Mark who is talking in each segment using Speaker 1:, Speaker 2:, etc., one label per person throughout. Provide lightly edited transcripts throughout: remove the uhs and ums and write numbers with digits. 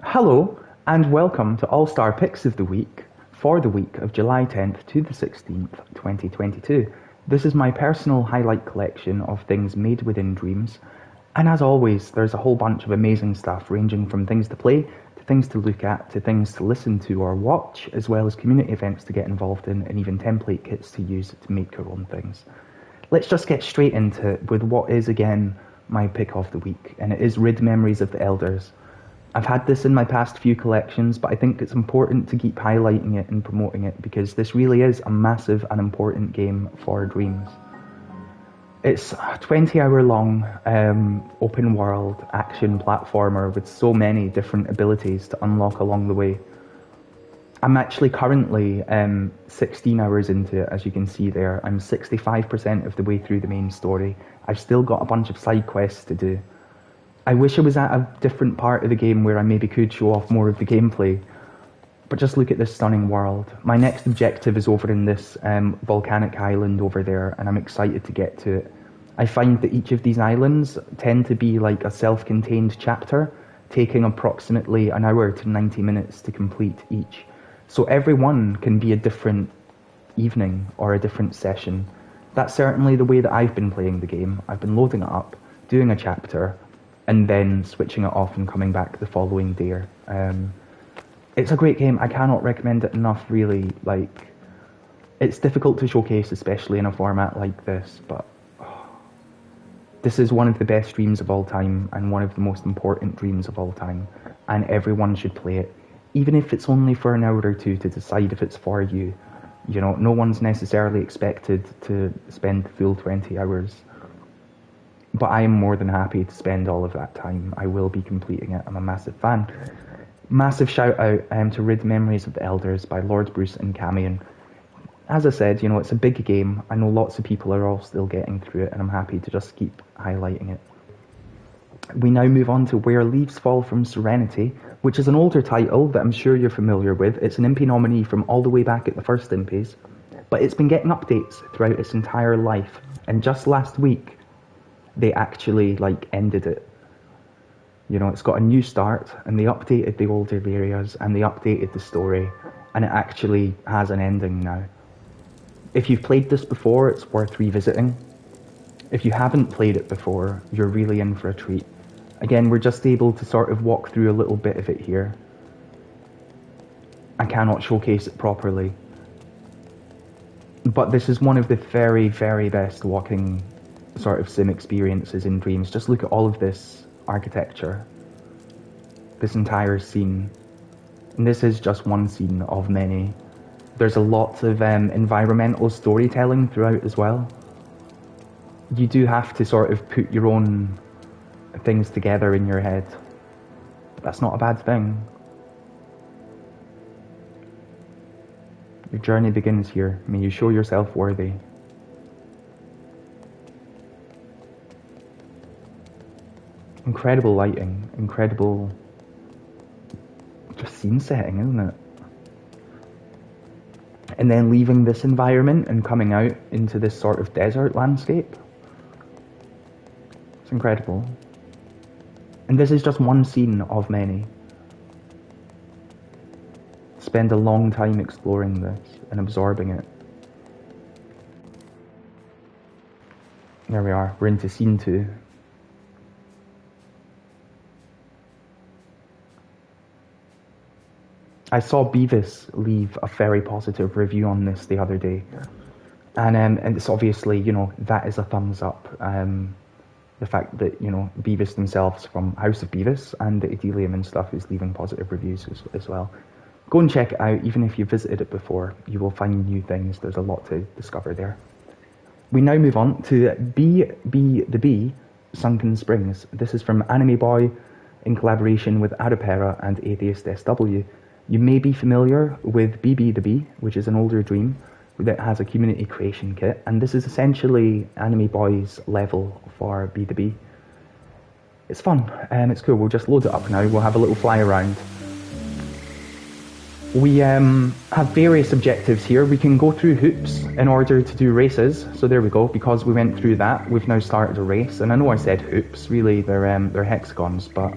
Speaker 1: Hello, and welcome to All-Star Picks of the Week for the week of July 10th to the 16th, 2022. This is my personal highlight collection of things made within Dreams, and as always, there's a whole bunch of amazing stuff ranging from things to play, to things to look at, to things to listen to or watch, as well as community events to get involved in, and even template kits to use to make your own things. Let's just get straight into it with what is again my pick of the week, and it is Rid Memories of the Elders. I've had this in my past few collections, but I think it's important to keep highlighting it and promoting it because this really is a massive and important game for Dreams. It's a 20-hour long open world action platformer with so many different abilities to unlock along the way. I'm actually currently 16 hours into it, as you can see there. I'm 65% of the way through the main story. I've still got a bunch of side quests to do. I wish I was at a different part of the game where I maybe could show off more of the gameplay, but just look at this stunning world. My next objective is over in this volcanic island over there, and I'm excited to get to it. I find that each of these islands tend to be like a self-contained chapter, taking approximately an hour to 90 minutes to complete each. So every one can be a different evening or a different session. That's certainly the way that I've been playing the game. I've been loading it up, doing a chapter, and then switching it off and coming back the following day. It's a great game. I cannot recommend it enough, really. Like, it's difficult to showcase, especially in a format like this, but this is one of the best dreams of all time and one of the most important dreams of all time, and everyone should play it, even if it's only for an hour or two to decide if it's for you. You know, no one's necessarily expected to spend the full 20 hours. But I am more than happy to spend all of that time. I will be completing it. I'm a massive fan. Massive shout out to Rid Memories of the Elders by Lord Bruce and Camion. As I said, you know, it's a big game. I know lots of people are all still getting through it, and I'm happy to just keep highlighting it. We now move on to Where Leaves Fall from Serenity, which is an older title that I'm sure you're familiar with. It's an Impy nominee from all the way back at the first Impies, but it's been getting updates throughout its entire life, and just last week, they actually ended it. You know, it's got a new start, and they updated the older areas, and they updated the story, and it actually has an ending now. If you've played this before, it's worth revisiting. If you haven't played it before, you're really in for a treat. Again, we're just able to sort of walk through a little bit of it here. I cannot showcase it properly, but this is one of the very, very best walking sort of sim experiences in Dreams. Just look at all of this architecture, this entire scene, and this is just one scene of many. There's a lot of environmental storytelling throughout as well. You do have to sort of put your own things together in your head. That's not a bad thing. Your journey begins here. May you show yourself worthy. Incredible lighting, incredible just scene setting, isn't it? And then leaving this environment and coming out into this sort of desert landscape. It's incredible. And this is just one scene of many. Spend a long time exploring this and absorbing it. There we are, we're into scene 2. I saw Beavis leave a very positive review on this the other day, and it's obviously, you know, that is a thumbs up. The fact that, you know, Beavis themselves from House of Beavis and Idelium and stuff is leaving positive reviews as well. Go and check it out. Even if you visited it before, you will find new things. There's a lot to discover there. We now move on to B, Sunken Springs. This is from Anime Boy in collaboration with Adopera and Atheist SW. You may be familiar with BB, which is an older dream that has a community creation kit, and this is essentially Anime Boy's level for B. It's fun, it's cool. We'll just load it up now, we'll have a little fly around. We have various objectives here. We can go through hoops in order to do races, so there we go. Because we went through that, we've now started a race, and I know I said hoops, really they're hexagons, but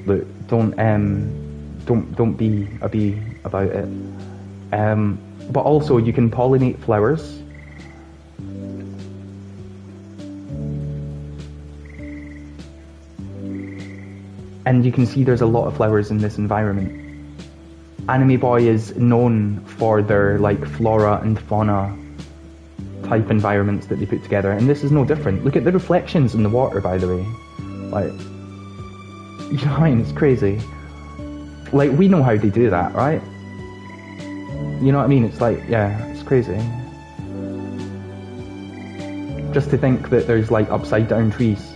Speaker 1: Look, don't be a bee about it. But also you can pollinate flowers. And you can see there's a lot of flowers in this environment. Anime Boy is known for their like flora and fauna type environments that they put together, and this is no different. Look at the reflections in the water, by the way. Like, you know what I mean? It's crazy. Like, we know how they do that, right? You know what I mean? It's like, yeah, it's crazy. Just to think that there's like upside down trees.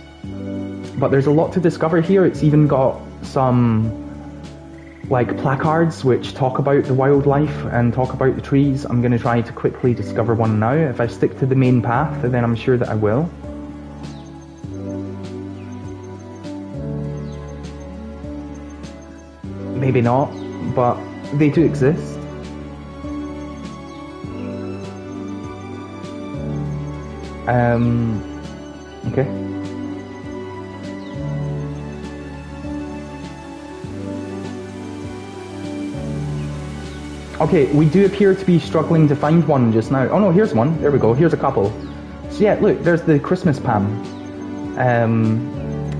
Speaker 1: But there's a lot to discover here. It's even got some like placards which talk about the wildlife and talk about the trees. I'm going to try to quickly discover one now. If I stick to the main path, then I'm sure that I will. Maybe not, but they do exist. Okay. Okay, we do appear to be struggling to find one just now. Oh no, here's one. There we go. Here's a couple. So yeah, look, there's the Christmas Palm.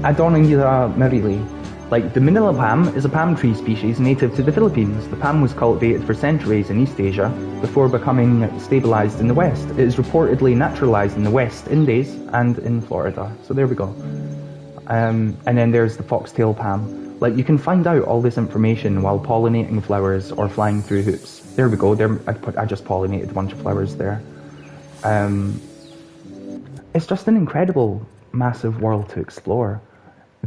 Speaker 1: Adonangira merili. Like, the Manila palm is a palm tree species native to the Philippines. The palm was cultivated for centuries in East Asia before becoming stabilized in the West. It is reportedly naturalized in the West Indies and in Florida. So there we go. And then there's the foxtail palm. Like, you can find out all this information while pollinating flowers or flying through hoops. There we go. There, I just pollinated a bunch of flowers there. It's just an incredible, massive world to explore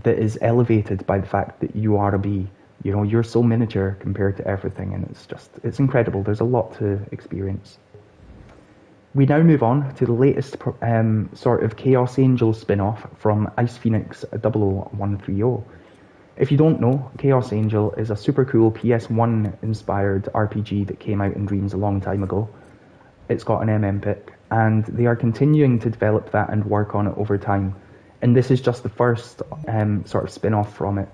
Speaker 1: that is elevated by the fact that you are a bee. You know, you're so miniature compared to everything, and it's incredible. There's a lot to experience. We now move on to the latest sort of Chaos Angel spin-off from Ice Phoenix 00130. If you don't know, Chaos Angel is a super cool PS1 inspired RPG that came out in Dreams a long time ago. It's got an MM pick, and they are continuing to develop that and work on it over time. And this is just the first sort of spin-off from it.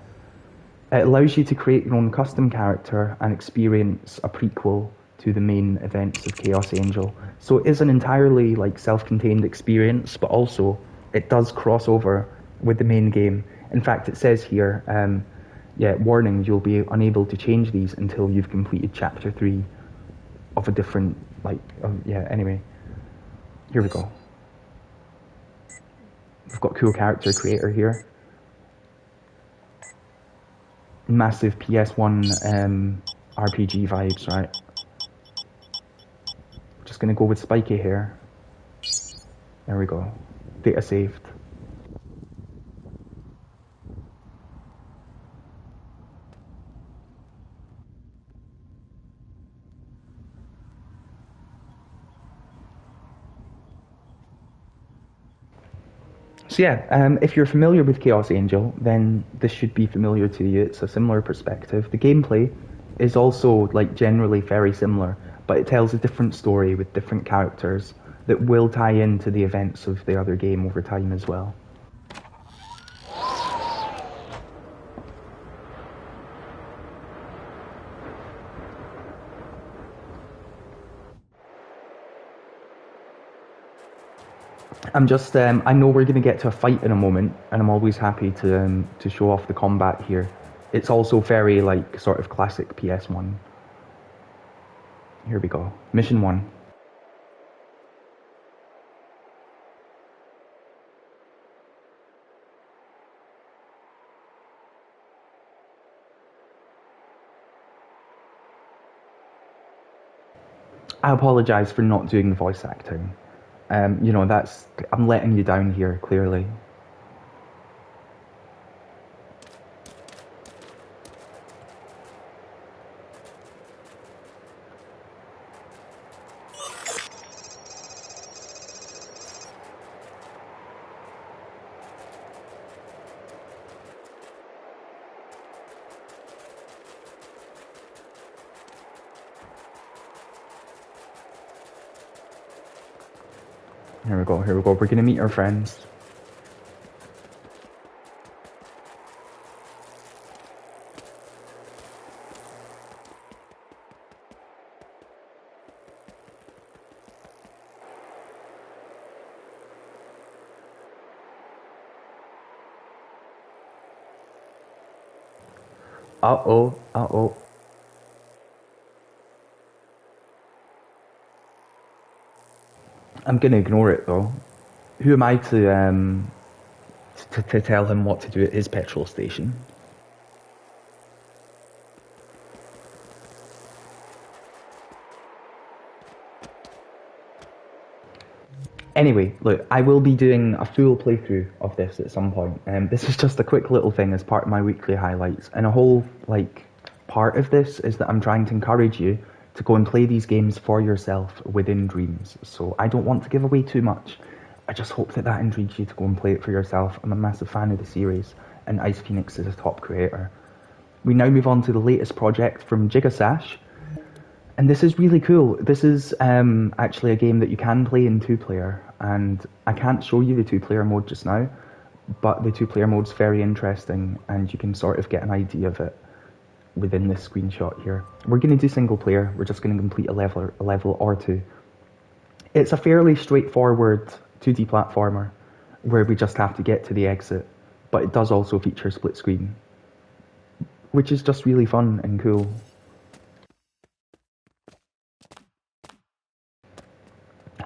Speaker 1: It allows you to create your own custom character and experience a prequel to the main events of Chaos Angel. So it is an entirely like self-contained experience, but also it does cross over with the main game. In fact, it says here, warning, you'll be unable to change these until you've completed Chapter 3 of a different, anyway. Here we go. We've got cool character creator here. Massive PS1 RPG vibes, right? Just gonna go with spiky hair. There we go. Data saved. So yeah, if you're familiar with Chaos Angel, then this should be familiar to you. It's a similar perspective. The gameplay is also like generally very similar, but it tells a different story with different characters that will tie into the events of the other game over time as well. I know we're going to get to a fight in a moment, and I'm always happy to show off the combat here. It's also very, like, sort of classic PS1. Here we go. Mission 1. I apologise for not doing the voice acting. I'm letting you down here, clearly. Here we go, We're gonna meet our friends. Uh-oh, uh-oh. I'm gonna ignore it though. Who am I to tell him what to do at his petrol station? Anyway, look, I will be doing a full playthrough of this at some point. This is just a quick little thing as part of my weekly highlights. And a whole, like, part of this is that I'm trying to encourage you to go and play these games for yourself within Dreams. So I don't want to give away too much. I just hope that that intrigues you to go and play it for yourself. I'm a massive fan of the series, and Ice Phoenix is a top creator. We now move on to the latest project from Gigasash. And this is really cool. This is actually a game that you can play in two-player, and I can't show you the two-player mode just now, but the two-player mode's very interesting, and you can sort of get an idea of it within this screenshot here. We're going to do single-player. We're just going to complete a level or two. It's a fairly straightforward 2D platformer, where we just have to get to the exit, but it does also feature split screen, which is just really fun and cool.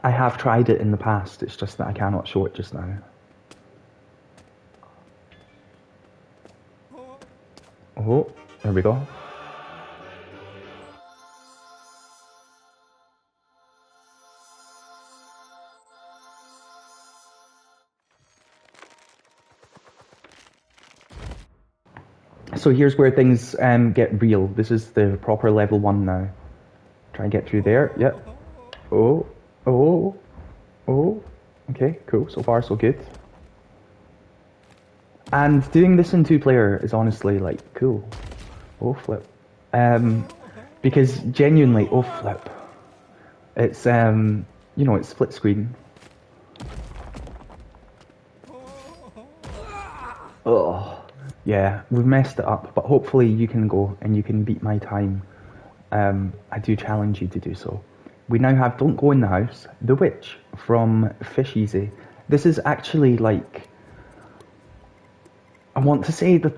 Speaker 1: I have tried it in the past, it's just that I cannot show it just now. Oh, there we go. So here's where things get real. This is the proper level 1 now. Try and get through there, yep. Oh, oh, oh. Okay, cool, so far so good. And doing this in two-player is honestly, like, cool. Oh, flip. Because genuinely, oh, flip. It's, you know, it's split screen. Oh, yeah, we've messed it up, but hopefully you can go and you can beat my time. I do challenge you to do so. We now have Don't Go in the House, The Witch from Fish Easy. This is actually like, I want to say the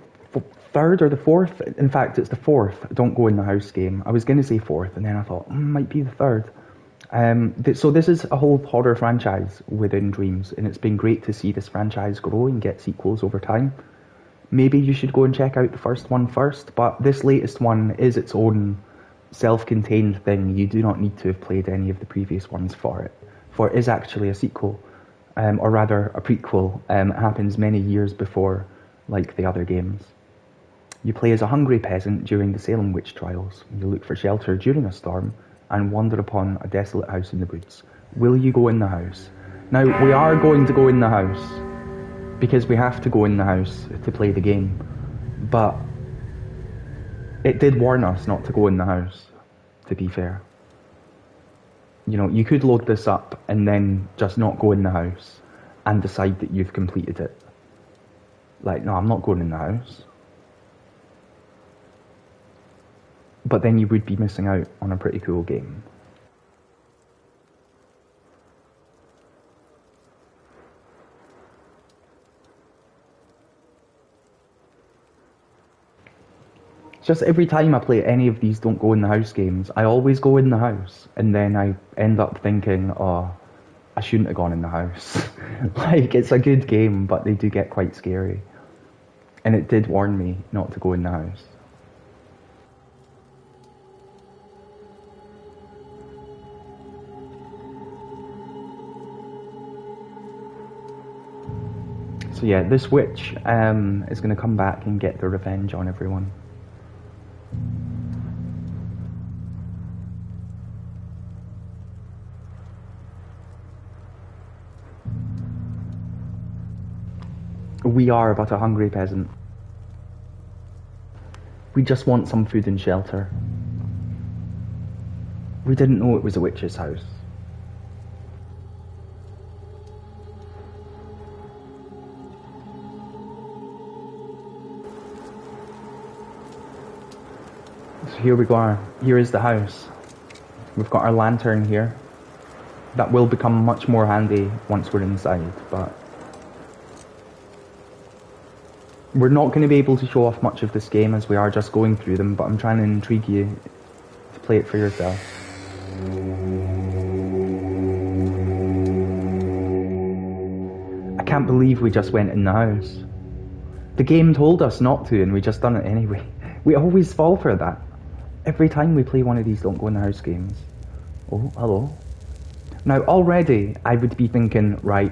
Speaker 1: third or the fourth. In fact, it's the fourth Don't Go in the House game. I was going to say fourth, and then I thought, might be the third. So this is a whole horror franchise within Dreams, and it's been great to see this franchise grow and get sequels over time. Maybe you should go and check out the first one first, but this latest one is its own self-contained thing. You do not need to have played any of the previous ones for it. For it is actually a sequel, or rather a prequel. It happens many years before, like the other games. You play as a hungry peasant during the Salem witch trials. You look for shelter during a storm and wander upon a desolate house in the woods. Will you go in the house? Now, we are going to go in the house, because we have to go in the house to play the game. But it did warn us not to go in the house, to be fair. You know, you could load this up and then just not go in the house and decide that you've completed it. Like, no, I'm not going in the house. But then you would be missing out on a pretty cool game. Just every time I play any of these Don't Go in the House games, I always go in the house, and then I end up thinking, oh, I shouldn't have gone in the house. Like, it's a good game, but they do get quite scary. And it did warn me not to go in the house. So yeah, this witch is going to come back and get their revenge on everyone. We are but a hungry peasant. We just want some food and shelter. We didn't know it was a witch's house. So here we go. Here is the house. We've got our lantern here. That will become much more handy once we're inside, but We're not going to be able to show off much of this game as we are just going through them, but I'm trying to intrigue you to play it for yourself. I can't believe we just went in the house. The game told us not to and we just done it anyway. We always fall for that. Every time we play one of these don't go in the house games. Oh, hello. Now already I would be thinking, right,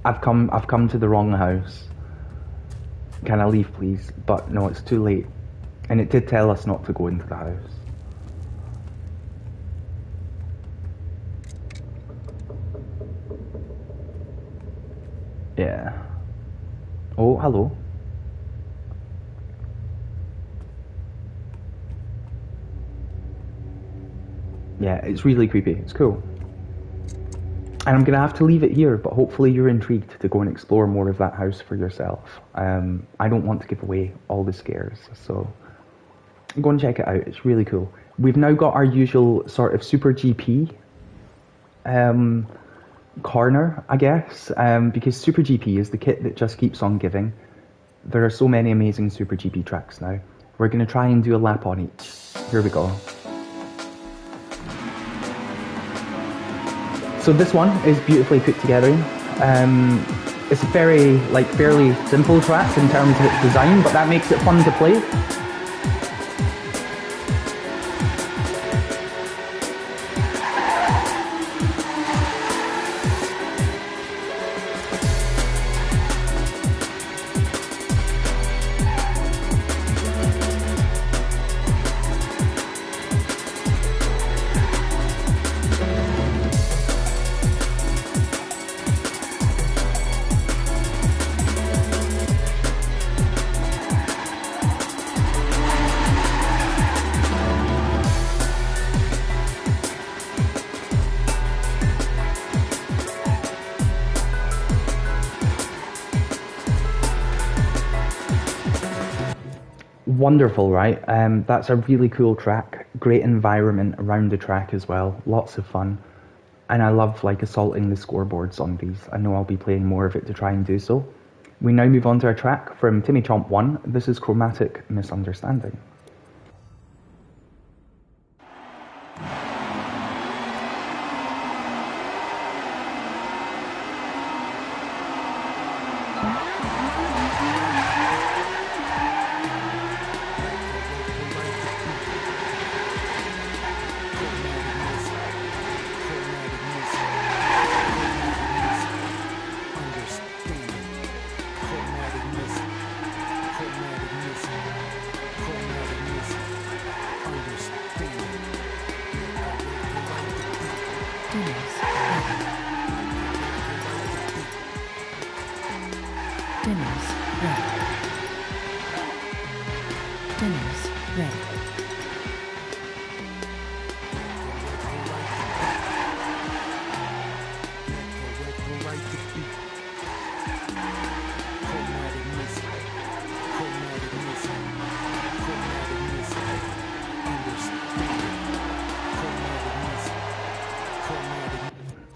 Speaker 1: I've come to the wrong house. Can I leave please? But no, it's too late. And it did tell us not to go into the house. Yeah. Oh, hello. Yeah, it's really creepy. It's cool. And I'm going to have to leave it here, but hopefully you're intrigued to go and explore more of that house for yourself. I don't want to give away all the scares, so go and check it out. It's really cool. We've now got our usual sort of Super GP corner, I guess, because Super GP is the kit that just keeps on giving. There are so many amazing Super GP tracks now. We're going to try and do a lap on each. Here we go. So this one is beautifully put together. It's a very, fairly simple track in terms of its design, but that makes it fun to play. Wonderful, right? That's a really cool track. Great environment around the track as well. Lots of fun. And I love assaulting the scoreboards on these. I know I'll be playing more of it to try and do so. We now move on to our track from Timmy Chomp 1. This is Chromatic Misunderstanding.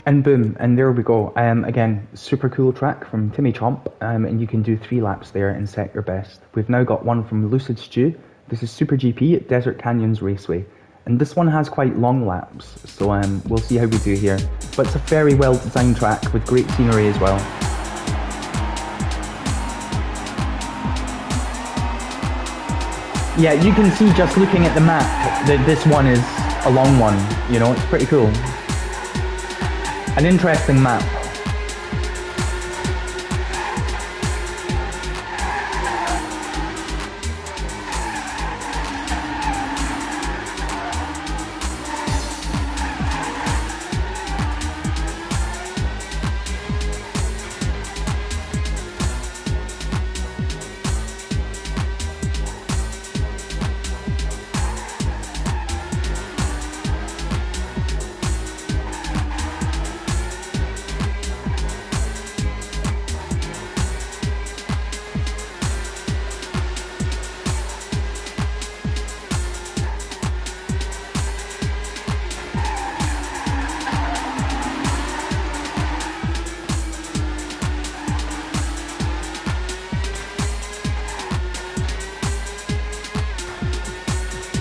Speaker 1: And boom, and there we go. Again, super cool track from Timmy Chomp, and you can do 3 laps there and set your best. We've now got one from Lucid Stew. This is Super GP at Desert Canyons Raceway. And this one has quite long laps, so we'll see how we do here. But it's a very well designed track with great scenery as well. Yeah, you can see just looking at the map that this one is a long one, you know, it's pretty cool. An interesting map.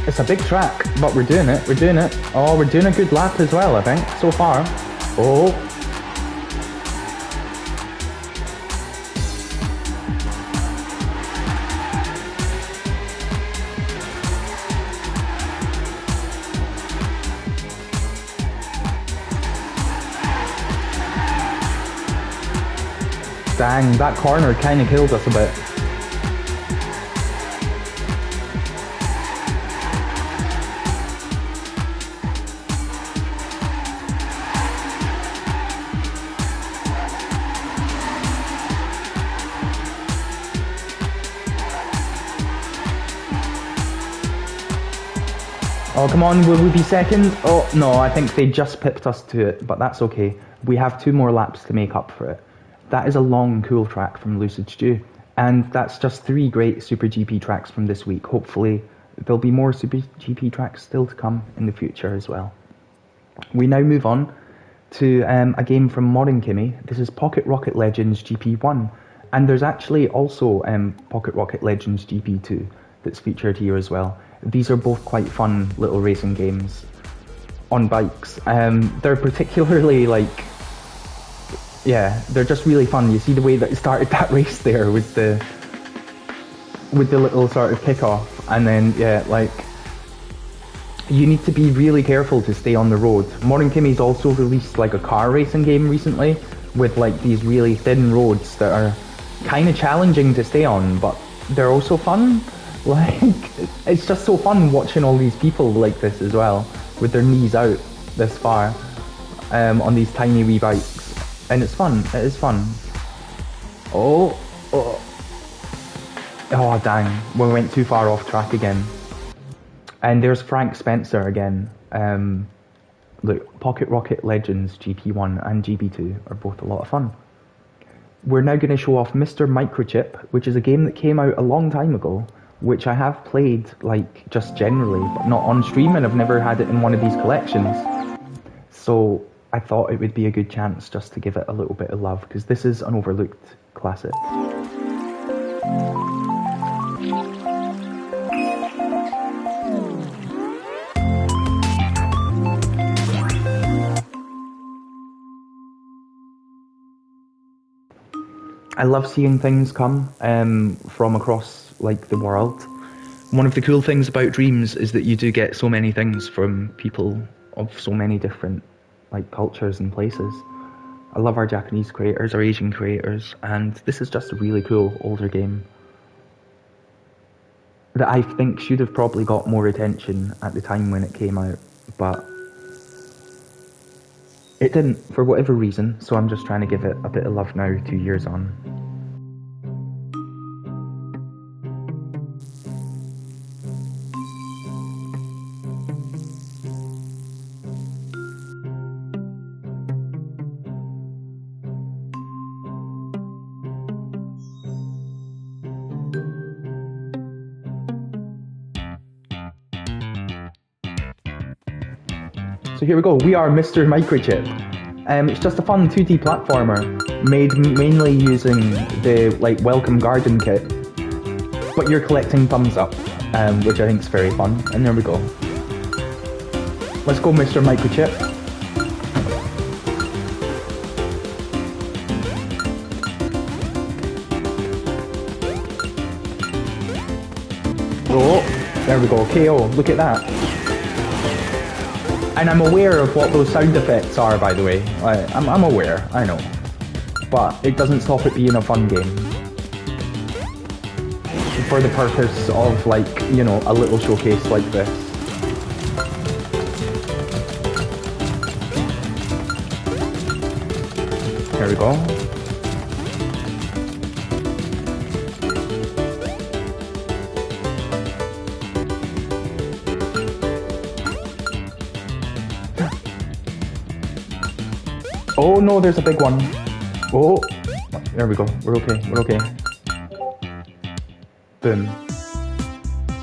Speaker 1: It's a big track, but we're doing it, we're doing it. Oh, we're doing a good lap as well, I think, so far. Oh. Dang, that corner kind of killed us a bit. Oh, come on, will we be second? Oh, no, I think they just pipped us to it, but that's okay. We have 2 more laps to make up for it. That is a long, cool track from Lucid Stew. And that's just 3 great Super GP tracks from this week. Hopefully, there'll be more Super GP tracks still to come in the future as well. We now move on to a game from Modern Kimmy. This is Pocket Rocket Legends GP1. And there's actually also Pocket Rocket Legends GP2 that's featured here as well. These are both quite fun little racing games on bikes. They're particularly they're just really fun. You see the way that it started that race there with the little sort of kickoff, and then you need to be really careful to stay on the road. Modern Kimmy's also released a car racing game recently with these really thin roads that are kind of challenging to stay on, but they're also fun. It's just so fun watching all these people like this as well, with their knees out this far, on these tiny wee bikes. And it's fun, it is fun. Oh dang, we went too far off track again. And there's Frank Spencer again. Look, Pocket Rocket Legends GP1 and GP2 are both a lot of fun. We're now going to show off Mr. Microchip, which is a game that came out a long time ago, which I have played, just generally, but not on stream, and I've never had it in one of these collections. So I thought it would be a good chance just to give it a little bit of love, because this is an overlooked classic. I love seeing things come from across the world. One of the cool things about Dreams is that you do get so many things from people of so many different cultures and places. I love our Japanese creators, our Asian creators, and this is just a really cool older game that I think should have probably got more attention at the time when it came out, but it didn't for whatever reason, so I'm just trying to give it a bit of love now, 2 years on. So here we go, we are Mr. Microchip. It's just a fun 2D platformer, made mainly using the Welcome Garden kit, but you're collecting thumbs up, which I think is very fun, and there we go. Let's go, Mr. Microchip. Oh, there we go, KO, look at that. And I'm aware of what those sound effects are, by the way. I'm aware, I know. But it doesn't stop it being a fun game. For the purpose of, a little showcase like this. There we go. Oh no, there's a big one. Oh, there we go. We're okay, we're okay. Boom.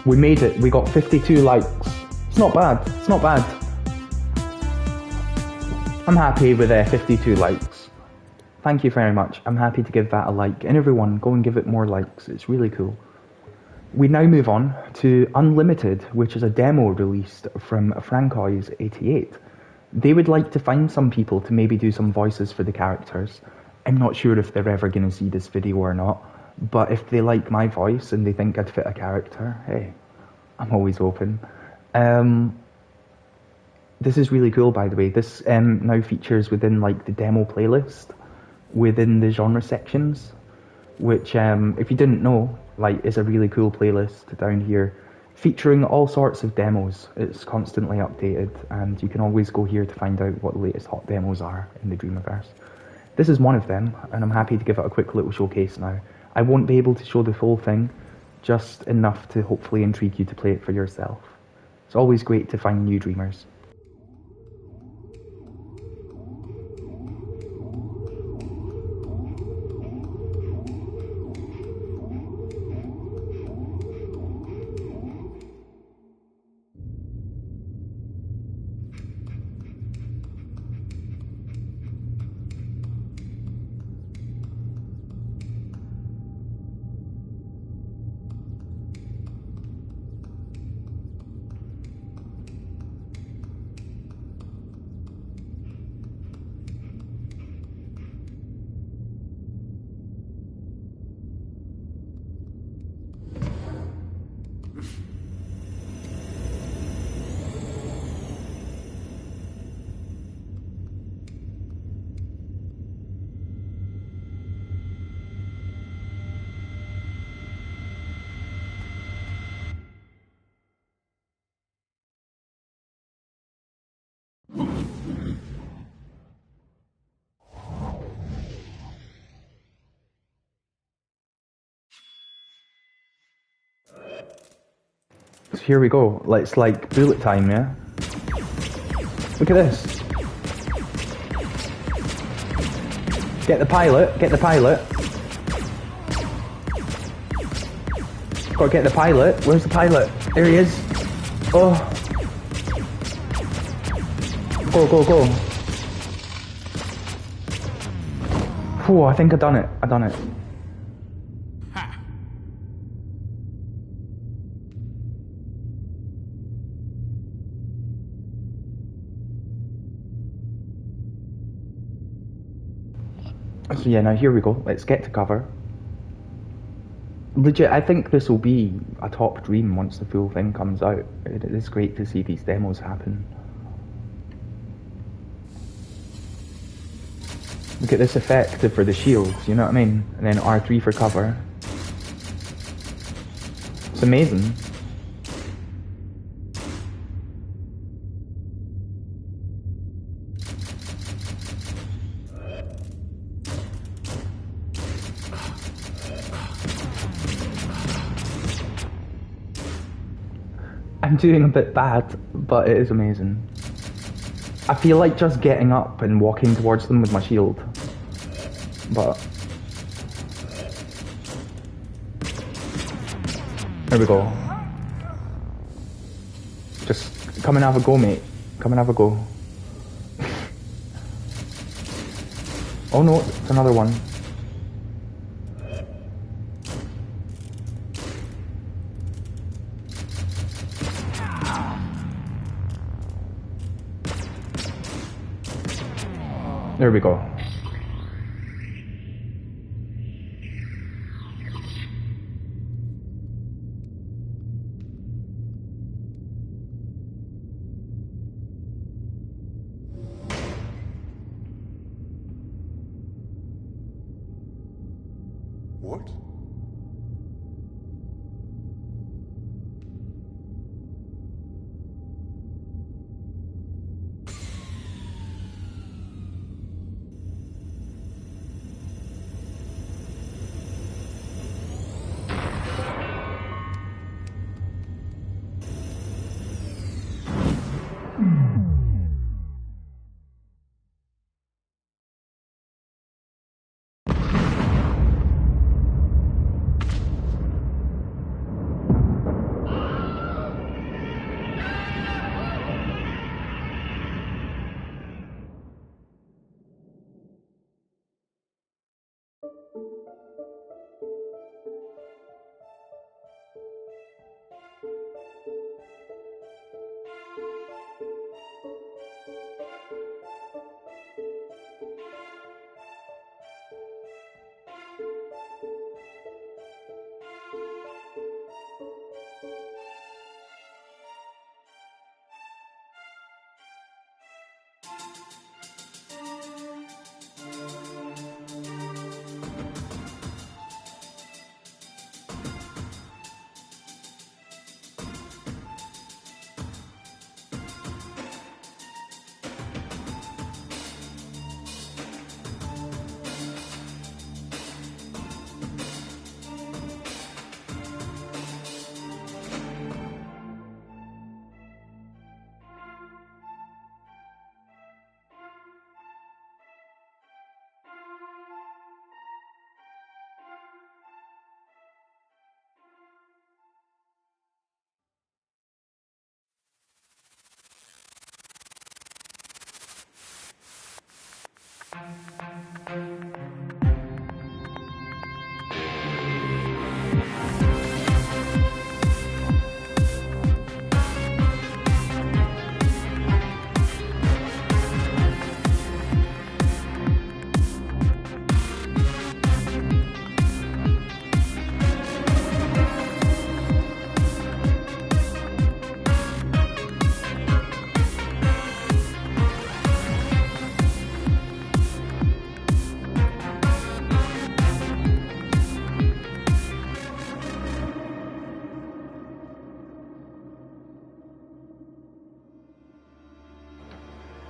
Speaker 1: We made it. We got 52 likes. It's not bad. It's not bad. I'm happy with 52 likes. Thank you very much. I'm happy to give that a like. And everyone, go and give it more likes. It's really cool. We now move on to Unlimited, which is a demo released from Francois88. They would like to find some people to maybe do some voices for the characters. I'm not sure if they're ever going to see this video or not, but if they like my voice and they think I'd fit a character, hey, I'm always open. This is really cool, by the way. This now features within like the demo playlist, within the genre sections, which if you didn't know, like is a really cool playlist down here, featuring all sorts of demos. It's constantly updated, and you can always go here to find out what the latest hot demos are in the Dreamiverse. This is one of them, and I'm happy to give it a quick little showcase now. I won't be able to show the full thing, just enough to hopefully intrigue you to play it for yourself. It's always great to find new dreamers. So here we go. It's like bullet time, yeah? Look at this. Get the pilot, get the pilot. Gotta get the pilot. Where's the pilot? There he is. Oh. Go, go, go. Whew, I think I done it. I done it. So yeah, now here we go. Let's get to cover. Legit, I think this will be a top dream once the full thing comes out. It is great to see these demos happen. Look at this effect for the shields, you know what I mean? And then R3 for cover. It's amazing. I'm doing a bit bad, but it is amazing. I feel like just getting up and walking towards them with my shield. But there we go. Just come and have a go, mate. Come and have a go. Oh no, it's another one. There we go.
Speaker 2: What?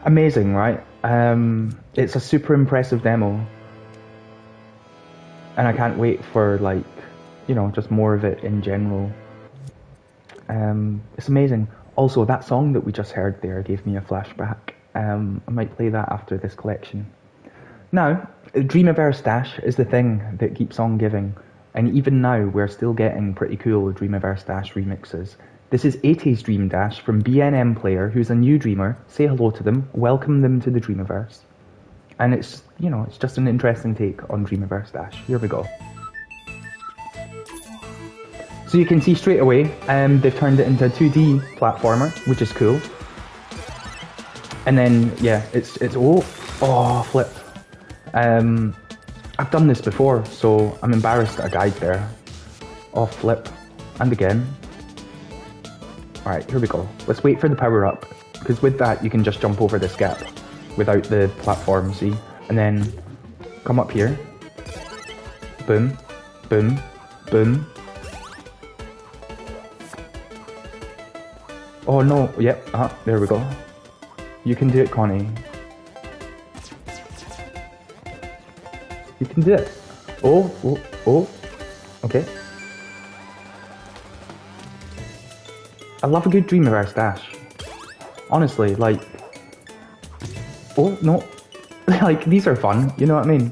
Speaker 1: Amazing, right? It's a super impressive demo. And I can't wait for, like, you know, just more of it in general. It's amazing. Also, that song that we just heard there gave me a flashback. I might play that after this collection. Now, Dreamiverse Dash is the thing that keeps on giving. And even now, we're still getting pretty cool Dreamiverse Dash remixes. This is 80s Dream Dash from BNM Player, who's a new dreamer. Say hello to them, welcome them to the Dreamiverse. And it's, you know, it's just an interesting take on Dreamiverse Dash. Here we go. So you can see straight away, they've turned it into a 2D platformer, which is cool. And then, yeah, it's flip. I've done this before, so I'm embarrassed that I died there. Oh, flip. And again. Alright, here we go. Let's wait for the power up, because with that you can just jump over this gap without the platform, see? And then come up here. Boom, boom, boom. Oh no, yep, there we go. You can do it, Connie. You can do it. Oh, okay. I love a good Dreamiverse Dash. Honestly, like... Oh, no. Like, these are fun, you know what I mean?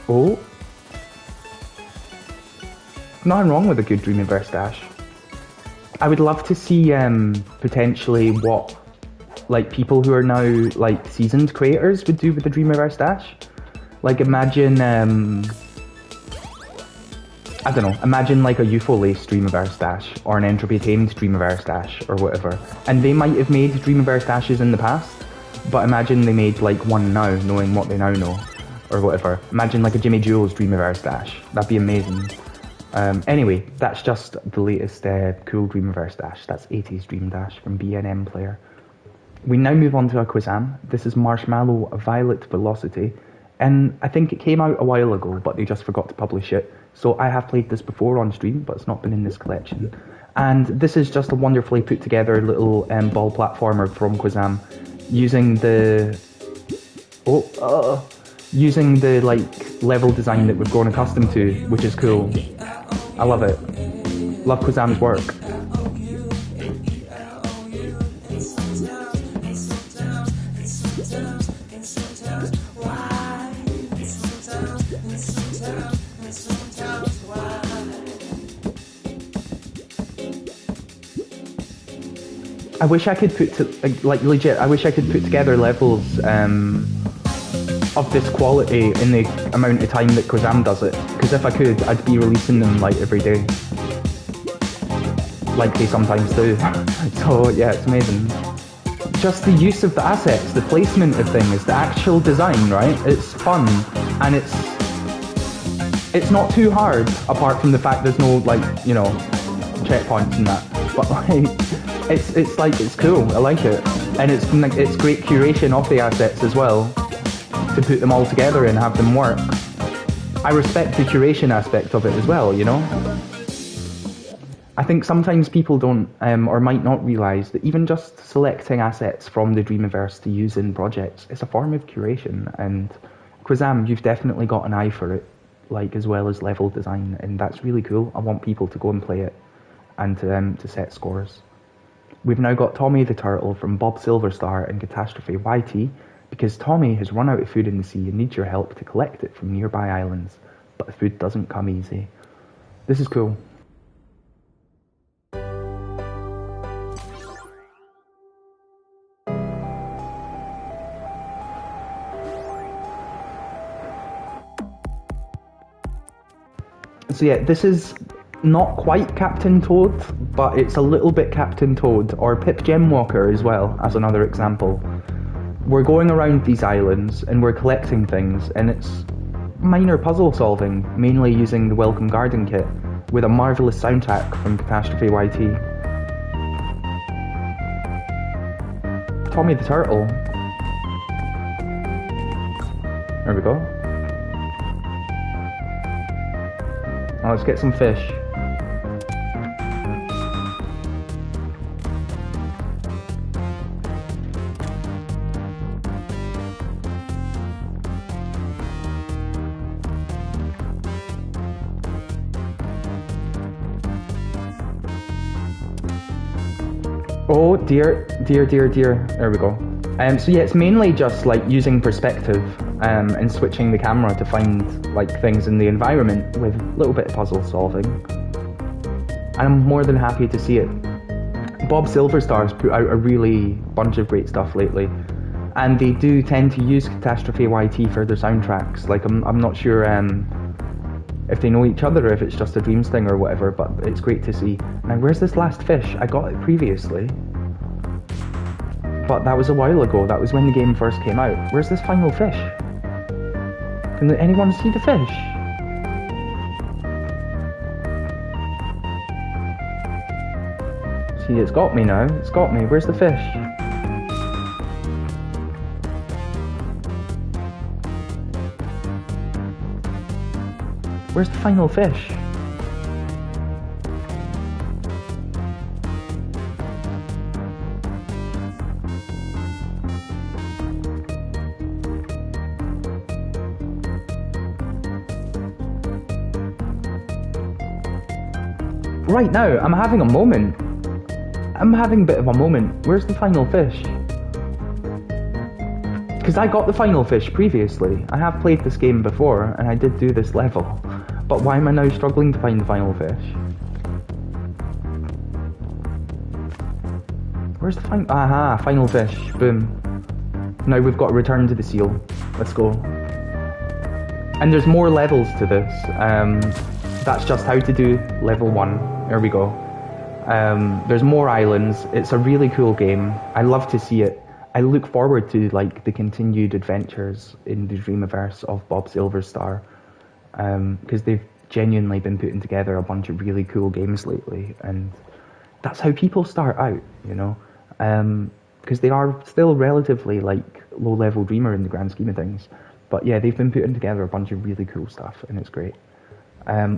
Speaker 1: Oh. Nothing wrong with a good Dreamiverse Dash. I would love to see, potentially what, like, people who are now, like, seasoned creators would do with the Dreamiverse Dash. Like, imagine, I don't know, imagine like a UFO Lace Dreamiverse Dash, or an Entropy Tamed Dreamiverse Dash, or whatever. And they might have made Dreamiverse Dashes in the past, but imagine they made like one now, knowing what they now know, or whatever. Imagine like a Jimmy Jules Dreamiverse Dash. That'd be amazing. Anyway, that's just the latest cool Dreamiverse Dash. That's 80s Dream Dash from BNM Player. We now move on to Aqua Zam. This is Marshmallow Violet Velocity. And I think it came out a while ago, but they just forgot to publish it. So I have played this before on stream, but it's not been in this collection. And this is just a wonderfully put together little ball platformer from Aqua Zam, using the using the like level design that we've grown accustomed to, which is cool. I love it. Love Aqua Zam's work. I wish I could I wish I could put together levels of this quality in the amount of time that Aqua Zam does it. Because if I could, I'd be releasing them like every day. Like they sometimes do. So yeah, it's amazing. Just the use of the assets, the placement of things, the actual design, right? It's fun, and it's not too hard, apart from the fact there's no, like, you know, checkpoints and that. But like, it's cool. I like it, and it's great curation of the assets as well, to put them all together and have them work. I respect the curation aspect of it as well, you know. I think sometimes people don't, or might not realise that even just selecting assets from the Dreamiverse to use in projects is a form of curation, and Aqua Zam, you've definitely got an eye for it, like, as well as level design, and that's really cool. I want people to go and play it, and to set scores. We've now got Tommy the Turtle from Bob Silverstar and Catastrophe YT, because Tommy has run out of food in the sea and needs your help to collect it from nearby islands, but the food doesn't come easy. This is cool. So yeah, this is not quite Captain Toad, but it's a little bit Captain Toad, or Pip Gemwalker as well, as another example. We're going around these islands, and we're collecting things, and it's minor puzzle solving, mainly using the Welcome Garden kit, with a marvellous soundtrack from Catastrophe YT. Tommy the Turtle. There we go. Now let's get some fish. Oh dear, dear, dear, dear. There we go. So yeah, it's mainly just like using perspective and switching the camera to find like things in the environment with a little bit of puzzle solving. And I'm more than happy to see it. Bob Silverstar's put out a really bunch of great stuff lately, and they do tend to use Catastrophe YT for their soundtracks. Like I'm not sure if they know each other or if it's just a Dreams thing or whatever, but it's great to see. Now, where's this last fish? I got it previously, but that was a while ago. That was when the game first came out. Where's this final fish? Can anyone see the fish? See, it's got me now. It's got me. Where's the fish? Where's the final fish? Right now, I'm having a moment. I'm having a bit of a moment. Where's the final fish? Because I got the final fish previously. I have played this game before, and I did do this level. But why am I now struggling to find the final fish? Where's the final... Aha, final fish. Boom. Now we've got to return to the seal. Let's go. And there's more levels to this. That's just how to do level 1. There we go. There's more islands. It's a really cool game. I love to see it. I look forward to like the continued adventures in the Dreamiverse of Bob Silverstar, because they've genuinely been putting together a bunch of really cool games lately, and that's how people start out, you know, because they are still relatively like low-level dreamer in the grand scheme of things. But yeah, they've been putting together a bunch of really cool stuff, and it's great.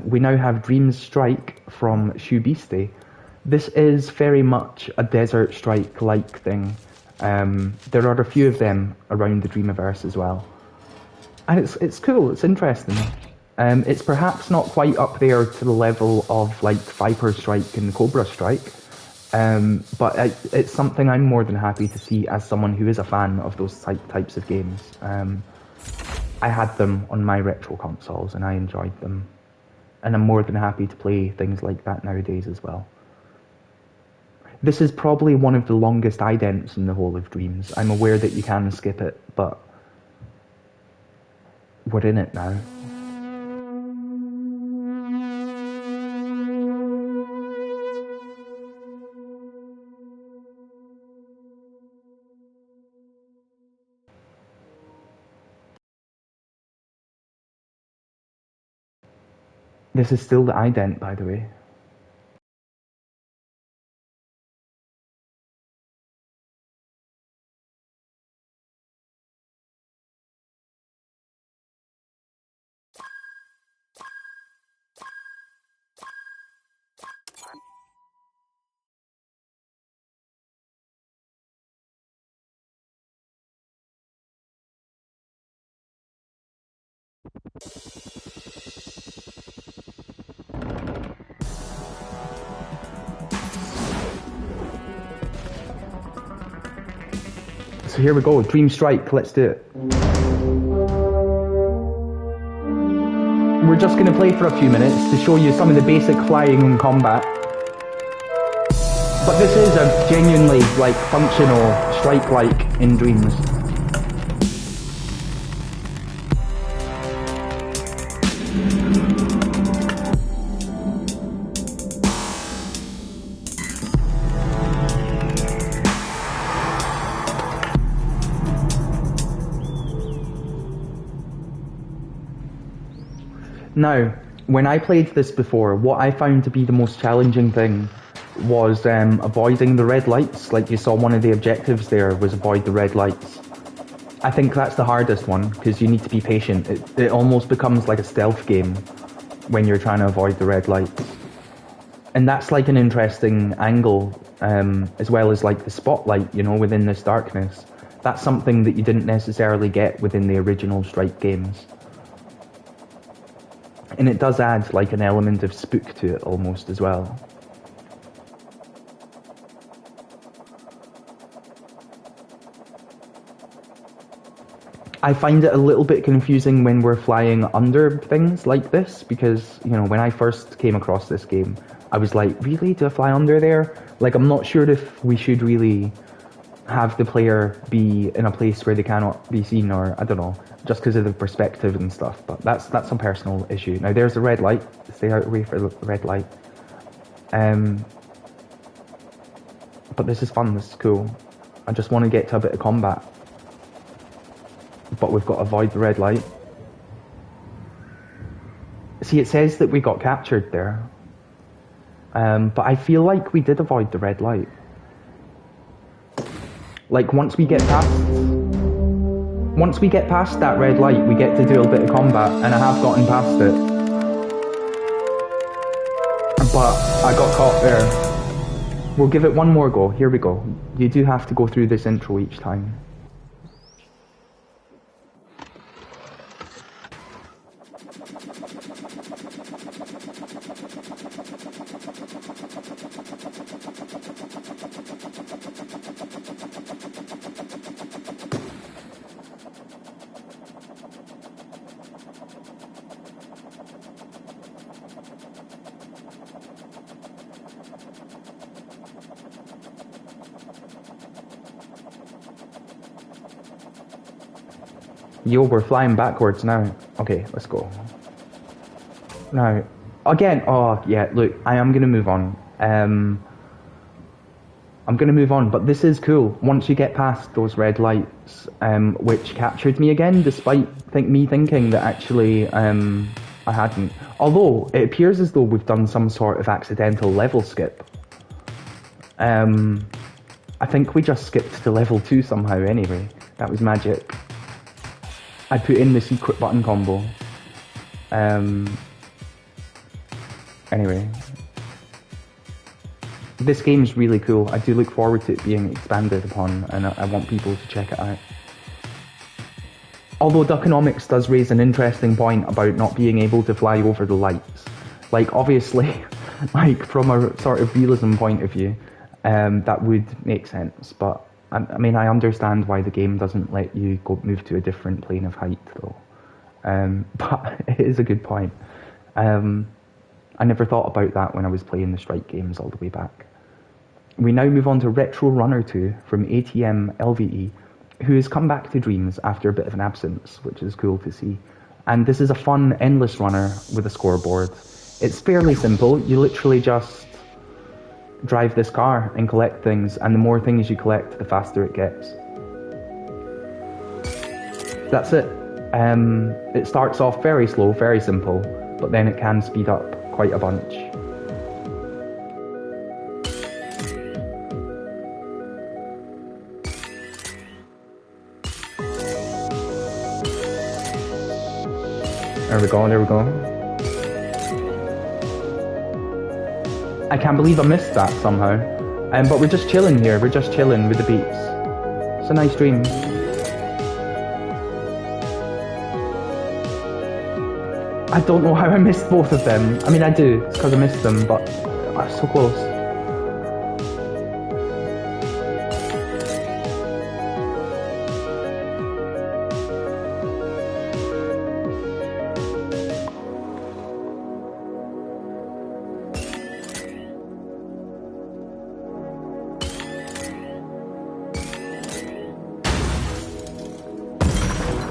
Speaker 1: We now have Dreams Strike from Shubiste. This is very much a Desert Strike-like thing. There are a few of them around the Dreamiverse as well. And it's cool, it's interesting. It's perhaps not quite up there to the level of like Viper Strike and Cobra Strike, but it's something I'm more than happy to see as someone who is a fan of those types of games. I had them on my retro consoles and I enjoyed them. And I'm more than happy to play things like that nowadays as well. This is probably one of the longest idents in the whole of Dreams. I'm aware that you can skip it, but we're in it now. This is still the ident, by the way. So here we go, Dream Strike, let's do it. We're just going to play for a few minutes to show you some of the basic flying and combat. But this is a genuinely like functional strike-like in Dreams. Now, when I played this before, what I found to be the most challenging thing was avoiding the red lights. Like you saw, one of the objectives there was avoid the red lights. I think that's the hardest one, because you need to be patient. It almost becomes like a stealth game when you're trying to avoid the red lights. And that's like an interesting angle, as well as like the spotlight, you know, within this darkness. That's something that you didn't necessarily get within the original Strike games. And it does add like an element of spook to it almost as well. I find it a little bit confusing when we're flying under things like this, because, you know, when I first came across this game, I was like, really? Do I fly under there? Like, I'm not sure if we should really have the player be in a place where they cannot be seen, or I don't know, just because of the perspective and stuff. But that's a personal issue. Now there's the red light. Stay out away for the red light. But this is fun. This is cool. I just want to get to a bit of combat, but we've got to avoid the red light. See, it says that we got captured there, but I feel like we did avoid the red light. Like, once we get past that red light, we get to do a bit of combat, and I have gotten past it. But I got caught there. We'll give it one more go. Here we go. You do have to go through this intro each time. Yo, we're flying backwards now. Okay, let's go. Now, again, oh yeah, look, I am gonna move on. I'm gonna move on, but this is cool. Once you get past those red lights, which captured me again, despite me thinking that actually I hadn't. Although, it appears as though we've done some sort of accidental level skip. I think we just skipped to level 2 somehow anyway. That was magic. I put in the secret button combo. Anyway. This game's really cool. I do look forward to it being expanded upon, and I want people to check it out. Although Duckonomics does raise an interesting point about not being able to fly over the lights. Like, obviously, like, from a sort of realism point of view, that would make sense, but I mean, I understand why the game doesn't let you move to a different plane of height, though. But it is a good point. I never thought about that when I was playing the Strike games all the way back. We now move on to Retro Runner 2 from ATM LVE, who has come back to Dreams after a bit of an absence, which is cool to see. And this is a fun, endless runner with a scoreboard. It's fairly simple. You literally just drive this car and collect things, and the more things you collect, the faster it gets. That's it. It starts off very slow, very simple, but then it can speed up quite a bunch. There we go, there we go. I can't believe I missed that somehow. But we're just chilling here, we're just chilling with the beats. It's a nice dream. I don't know how I missed both of them. I mean, I do, it's because I missed them, but I'm so close.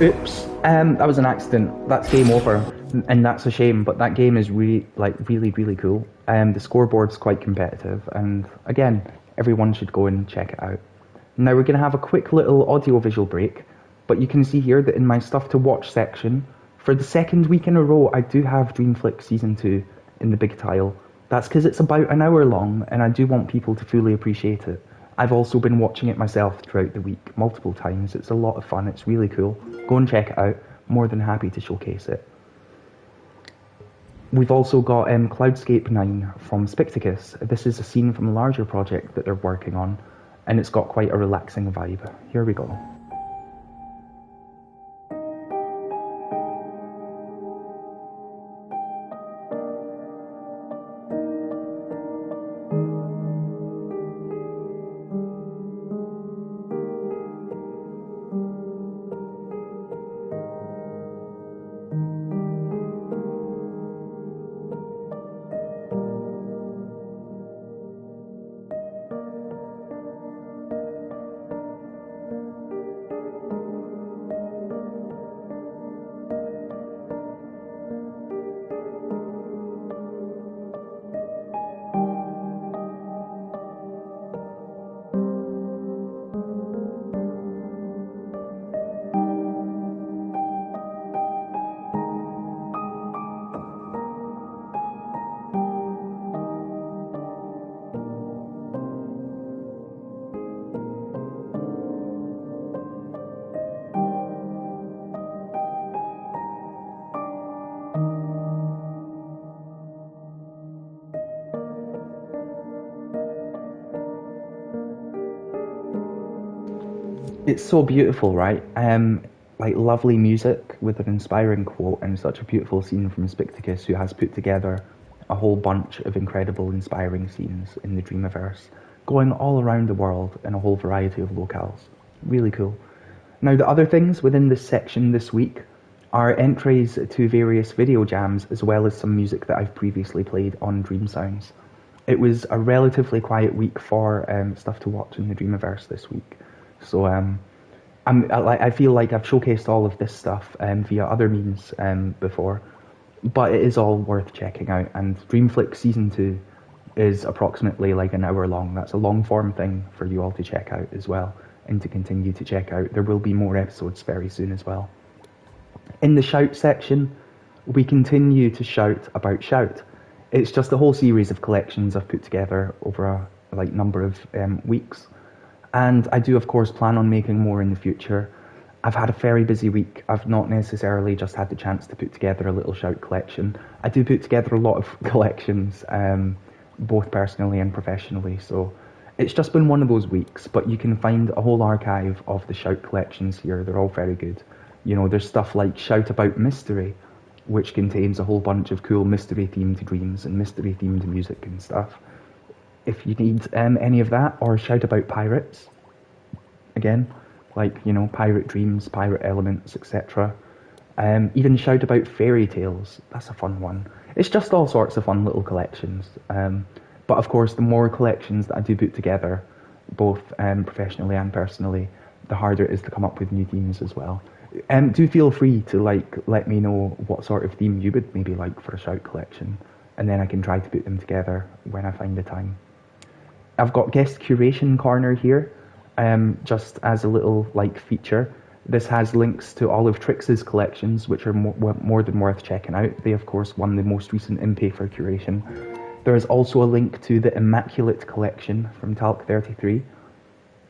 Speaker 1: Oops, that was an accident. That's game over, and that's a shame, but that game is really cool. The scoreboard's quite competitive, and again, everyone should go and check it out. Now we're going to have a quick little audio-visual break, but you can see here that in my stuff to watch section, for the second week in a row, I do have Dreamflick Season 2 in the big tile. That's because it's about an hour long, and I do want people to fully appreciate it. I've also been watching it myself throughout the week, multiple times. It's a lot of fun, it's really cool. Go and check it out, more than happy to showcase it. We've also got Cloudscape 9 from Spicticus. This is a scene from a larger project that they're working on, and it's got quite a relaxing vibe. Here we go. It's so beautiful, right? Like lovely music with an inspiring quote and such a beautiful scene from Spicticus, who has put together a whole bunch of incredible, inspiring scenes in the Dreamiverse, going all around the world in a whole variety of locales. Really cool. Now, the other things within this section this week are entries to various video jams, as well as some music that I've previously played on Dream Sounds. It was a relatively quiet week for stuff to watch in the Dreamiverse this week. So I feel like I've showcased all of this stuff via other means before, but it is all worth checking out. And Dreamflix Season 2 is approximately like an hour long. That's a long form thing for you all to check out as well, and to continue to check out. There will be more episodes very soon as well. In the Shout section, we continue to shout about Shout. It's just a whole series of collections I've put together over a number of weeks. And I do, of course, plan on making more in the future. I've had a very busy week. I've not necessarily just had the chance to put together a little Shout collection. I do put together a lot of collections, both personally and professionally. So it's just been one of those weeks, but you can find a whole archive of the Shout collections here. They're all very good. You know, there's stuff like Shout About Mystery, which contains a whole bunch of cool mystery-themed dreams and mystery-themed music and stuff. If you need any of that, or Shout About Pirates, again, like, you know, pirate dreams, pirate elements, etc. Even Shout About Fairy Tales, that's a fun one. It's just all sorts of fun little collections. But of course, the more collections that I do put together, both professionally and personally, the harder it is to come up with new themes as well. Do feel free to let me know what sort of theme you would maybe like for a Shout collection, and then I can try to put them together when I find the time. I've got guest curation corner here, just as a little feature. This has links to all of Trix's collections, which are more than worth checking out. They of course won the most recent IMPE for curation. There is also a link to the Immaculate collection from Talc 33.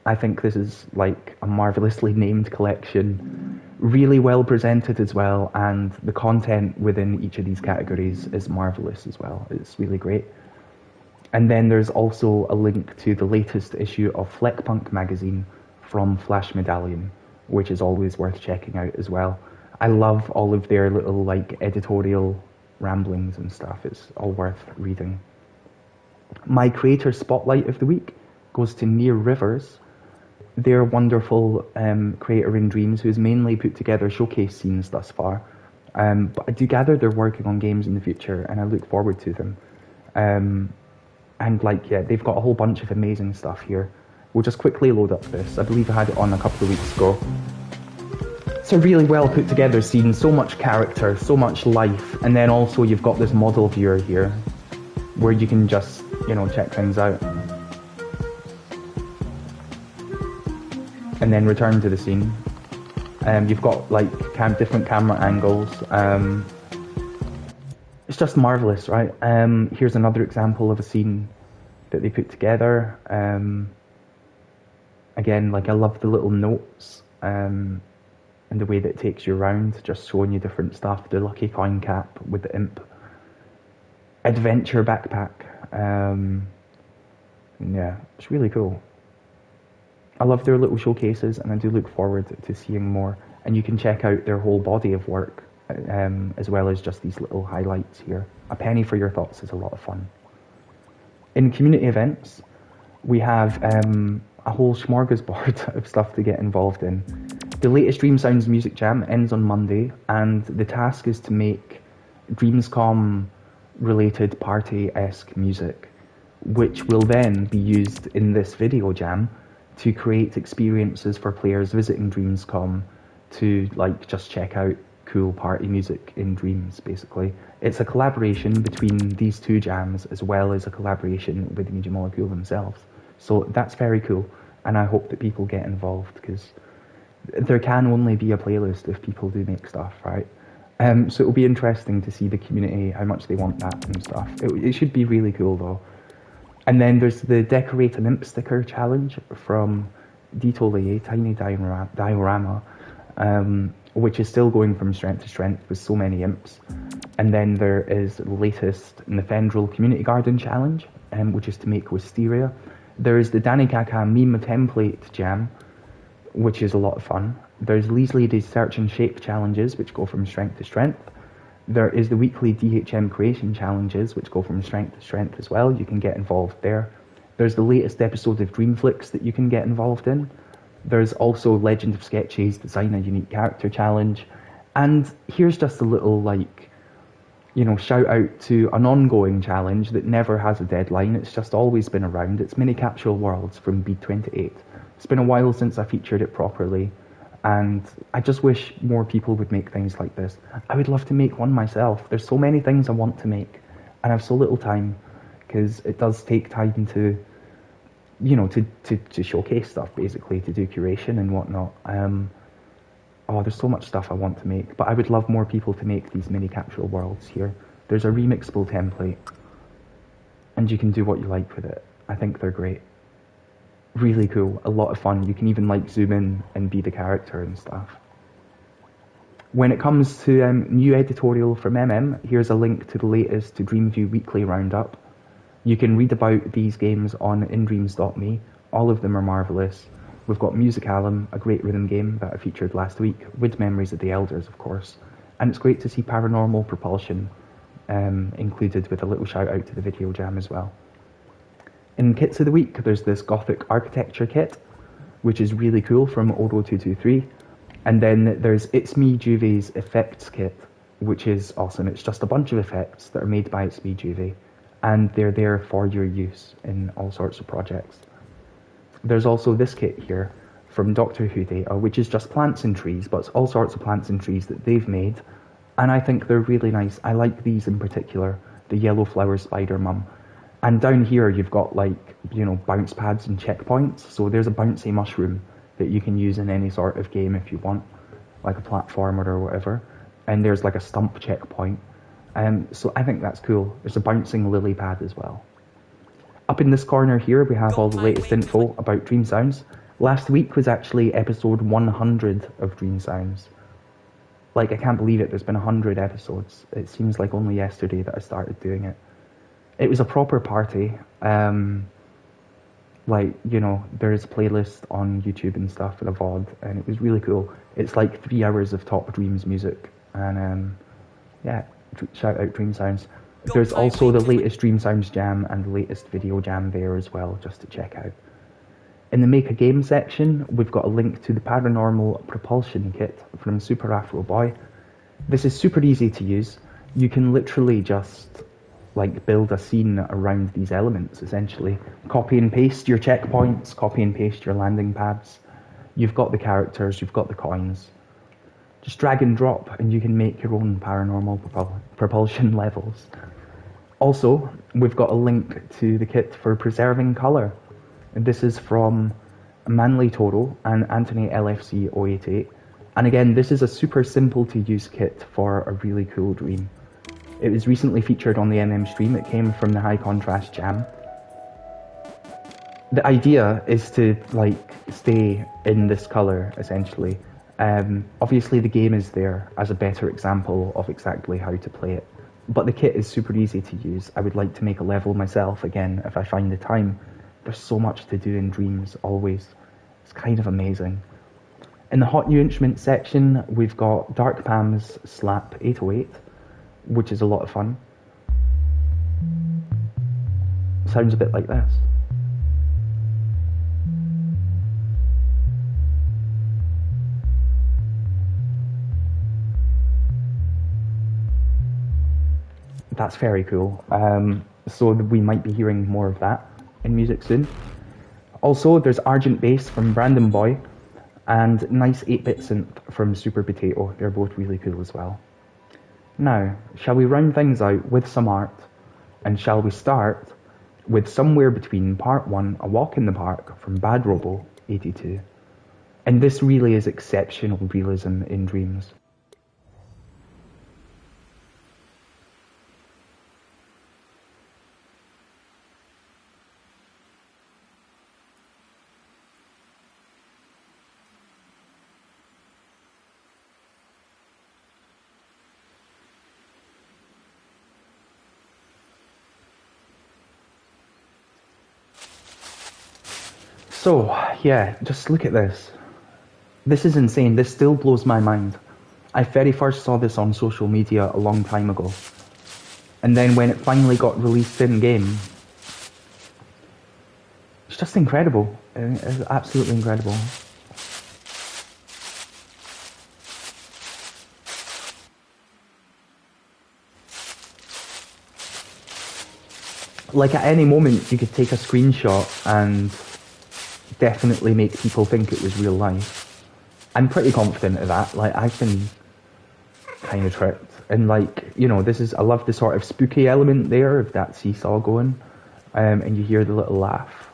Speaker 1: I think this is like a marvelously named collection, really well presented as well, and the content within each of these categories is marvelous as well. It's really great. And then there's also a link to the latest issue of Fleckpunk magazine from Flash Medallion, which is always worth checking out as well. I love all of their little editorial ramblings and stuff. It's all worth reading. My creator spotlight of the week goes to Near Rivers. They're a wonderful creator in Dreams who's mainly put together showcase scenes thus far. But I do gather they're working on games in the future, and I look forward to them. And they've got a whole bunch of amazing stuff here. We'll just quickly load up this. I believe I had it on a couple of weeks ago. It's a really well put together scene, so much character, so much life, and then also you've got this model viewer here, where you can just, check things out. And then return to the scene. You've got different camera angles. It's just marvelous, right? Here's another example of a scene that they put together. Again, I love the little notes and the way that it takes you around, just showing you different stuff. The lucky coin cap with the imp. Adventure backpack. Yeah, it's really cool. I love their little showcases, and I do look forward to seeing more. And you can check out their whole body of work, as well as just these little highlights here. A penny for your thoughts is a lot of fun. In community events, we have a whole smorgasbord of stuff to get involved in. The latest Dream Sounds Music Jam ends on Monday, and the task is to make Dreamscom-related party-esque music, which will then be used in this video jam to create experiences for players visiting Dreamscom to just check out cool party music in Dreams, basically. It's a collaboration between these two jams, as well as a collaboration with Media Molecule themselves. So that's very cool, and I hope that people get involved, because there can only be a playlist if people do make stuff, right? So it'll be interesting to see the community, how much they want that and stuff. It should be really cool though. And then there's the Decorate an Imp Sticker Challenge from Ditole, Tiny Diorama, which is still going from strength to strength with so many imps. And then there is the latest Nefendril Community Garden Challenge, which is to make Wisteria. There is the Danikaka Meme Template Jam, which is a lot of fun. There's Lee's Search and Shape challenges, which go from strength to strength. There is the weekly DHM creation challenges, which go from strength to strength as well. You can get involved there. There's the latest episode of Dreamflix that you can get involved in. There's also Legend of Sketches Design a Unique Character challenge. And here's just a little, like, shout out to an ongoing challenge that never has a deadline. It's just always been around. It's Mini Capsule Worlds from Bead28. It's been a while since I featured it properly, and I just wish more people would make things like this. I would love to make one myself. There's so many things I want to make, and I have so little time, because it does take time to, to showcase stuff, basically, to do curation and whatnot. There's so much stuff I want to make, but I would love more people to make these mini capsule worlds here. There's a remixable template, and you can do what you like with it. I think they're great. Really cool, a lot of fun. You can even zoom in and be the character and stuff. When it comes to new editorial from here's a link to the latest to Dreamview Weekly Roundup. You can read about these games on indreams.me. All of them are marvellous. We've got Musicalum, a great rhythm game that I featured last week, with Memories of the Elders, of course. And it's great to see Paranormal Propulsion included, with a little shout out to the video jam as well. In Kits of the Week, there's this Gothic Architecture kit, which is really cool, from Oro223. And then there's It's Me Juve's Effects kit, which is awesome. It's just a bunch of effects that are made by It's Me Juve, and they're there for your use in all sorts of projects. There's also this kit here from Doctor Who Data, which is just plants and trees, but it's all sorts of plants and trees that they've made, and I think they're really nice. I like these in particular, the Yellow Flower Spider Mum. And down here you've got bounce pads and checkpoints, so there's a bouncy mushroom that you can use in any sort of game if you want, like a platformer or whatever, and there's a stump checkpoint. So I think that's cool. There's a bouncing lily pad as well. Up in this corner here, we have all the latest info about Dream Sounds. Last week was actually episode 100 of Dream Sounds. I can't believe it, there's been 100 episodes. It seems like only yesterday that I started doing it. It was a proper party. There's a playlist on YouTube and stuff for a VOD, and it was really cool. It's 3 hours of top Dreams music, and shout out Dream Sounds. There's also the latest Dream Sounds jam and the latest video jam there as well, just to check out. In the Make a Game section, we've got a link to the Paranormal Propulsion kit from Super Afro Boy. This is super easy to use. You can literally just build a scene around these elements, essentially. Copy and paste your checkpoints, copy and paste your landing pads. You've got the characters, you've got the coins. Just drag and drop, and you can make your own paranormal propulsion levels. Also, we've got a link to the kit for Preserving Colour. This is from Manly Toro and Anthony LFC 088. And again, this is a super simple to use kit for a really cool dream. It was recently featured on the stream. It came from the High Contrast Jam. The idea is to stay in this colour, essentially. Obviously the game is there as a better example of exactly how to play it, but the kit is super easy to use. I would like to make a level myself again if I find the time. There's so much to do in Dreams, always. It's kind of amazing. In the Hot New Instruments section, we've got Dark Palm's Slap 808, which is a lot of fun. Sounds a bit like this. That's very cool. So we might be hearing more of that in music soon. Also, there's Argent Bass from Brandon Boy and Nice 8-Bit Synth from Super Potato. They're both really cool as well. Now, shall we round things out with some art? And shall we start with Somewhere Between Part 1, A Walk in the Park from Bad Robo 82. And this really is exceptional realism in Dreams. So, yeah, just look at this. This is insane. This still blows my mind. I very first saw this on social media a long time ago. And then when it finally got released in-game, it's just incredible. It's absolutely incredible. Like, at any moment, you could take a screenshot and definitely make people think it was real life. I'm pretty confident of that. Like, I've been kind of tricked. And, like, you know, I love the sort of spooky element there of that seesaw going. And you hear the little laugh.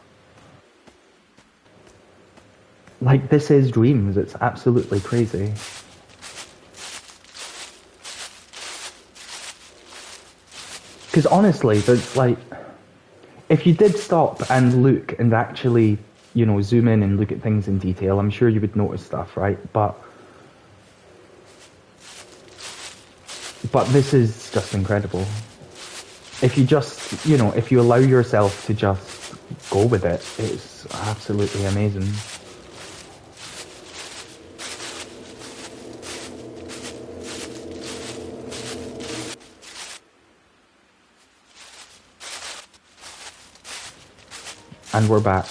Speaker 1: Like, this is Dreams. It's absolutely crazy. Because honestly, there's like, if you did stop and look and actually, you know, zoom in and look at things in detail, I'm sure you would notice stuff, right? But this is just incredible. If you just, you know, if you allow yourself to just go with it, it's absolutely amazing. And we're back.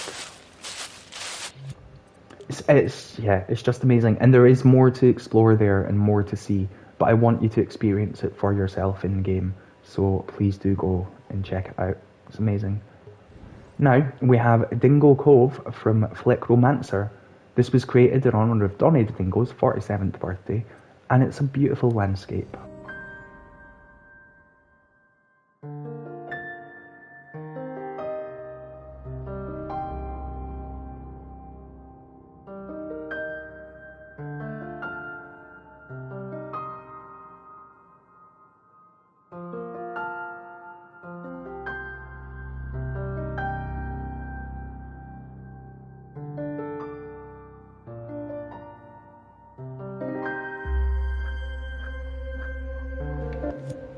Speaker 1: It's just amazing, and there is more to explore there and more to see. But I want you to experience it for yourself in game, so please do go and check it out. It's amazing. Now we have Dingo Cove from Fleckromancer. This was created in honour of Donny the Dingo's 47th birthday, and it's a beautiful landscape.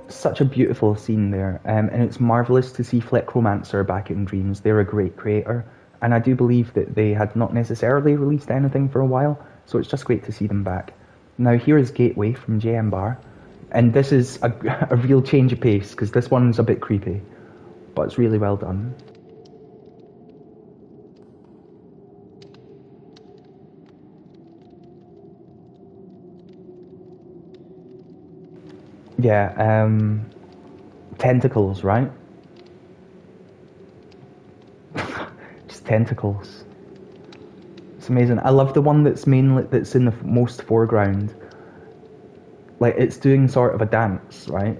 Speaker 1: Such a beautiful scene there, and it's marvellous to see Fleckromancer back in Dreams. They're a great creator, and I do believe that they had not necessarily released anything for a while, so it's just great to see them back. Now here is Gateway from JM Bar, and this is a real change of pace, because this one's a bit creepy, but it's really well done. Yeah, tentacles, right? Just tentacles. It's amazing. I love the one that's in the most foreground. Like, it's doing sort of a dance, right?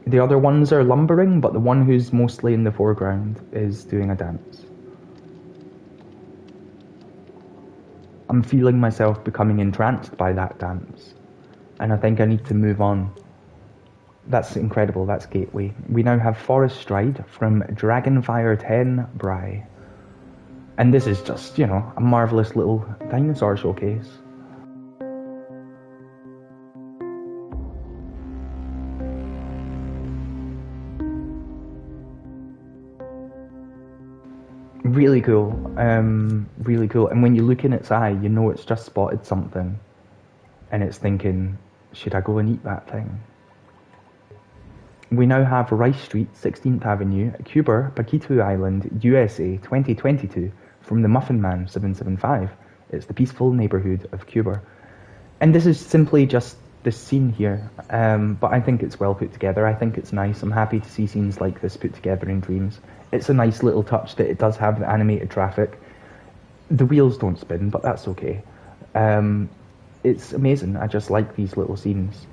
Speaker 1: The other ones are lumbering, but the one who's mostly in the foreground is doing a dance. I'm feeling myself becoming entranced by that dance, and I think I need to move on. That's incredible, that's Gateway. We now have Forest Stride from Dragonfire 10 Bry. And this is just, you know, a marvellous little Dinosaur Showcase. Really cool, really cool. And when you look in its eye, you know it's just spotted something. And it's thinking, should I go and eat that thing? We now have Rice Street, 16th Avenue, Cuba, Paquito Island, USA, 2022, from the Muffin Man 775. It's the peaceful neighbourhood of Cuba. And this is simply just this scene here, but I think it's well put together. I think it's nice. I'm happy to see scenes like this put together in Dreams. It's a nice little touch that it does have the animated traffic. The wheels don't spin, but that's okay. It's amazing. I just like these little scenes.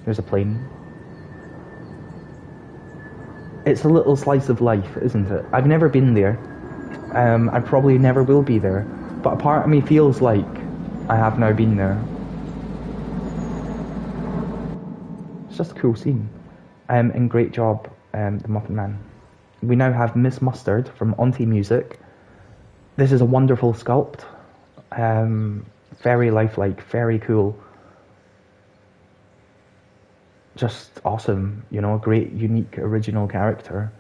Speaker 1: There's a plane. It's a little slice of life, isn't it? I've never been there. I probably never will be there. But a part of me feels like I have now been there. It's just a cool scene. And great job, the Muffin Man. We now have Miss Mustard from Auntie Music. This is a wonderful sculpt. Very lifelike, very cool. Just awesome, you know, a great, unique, original character.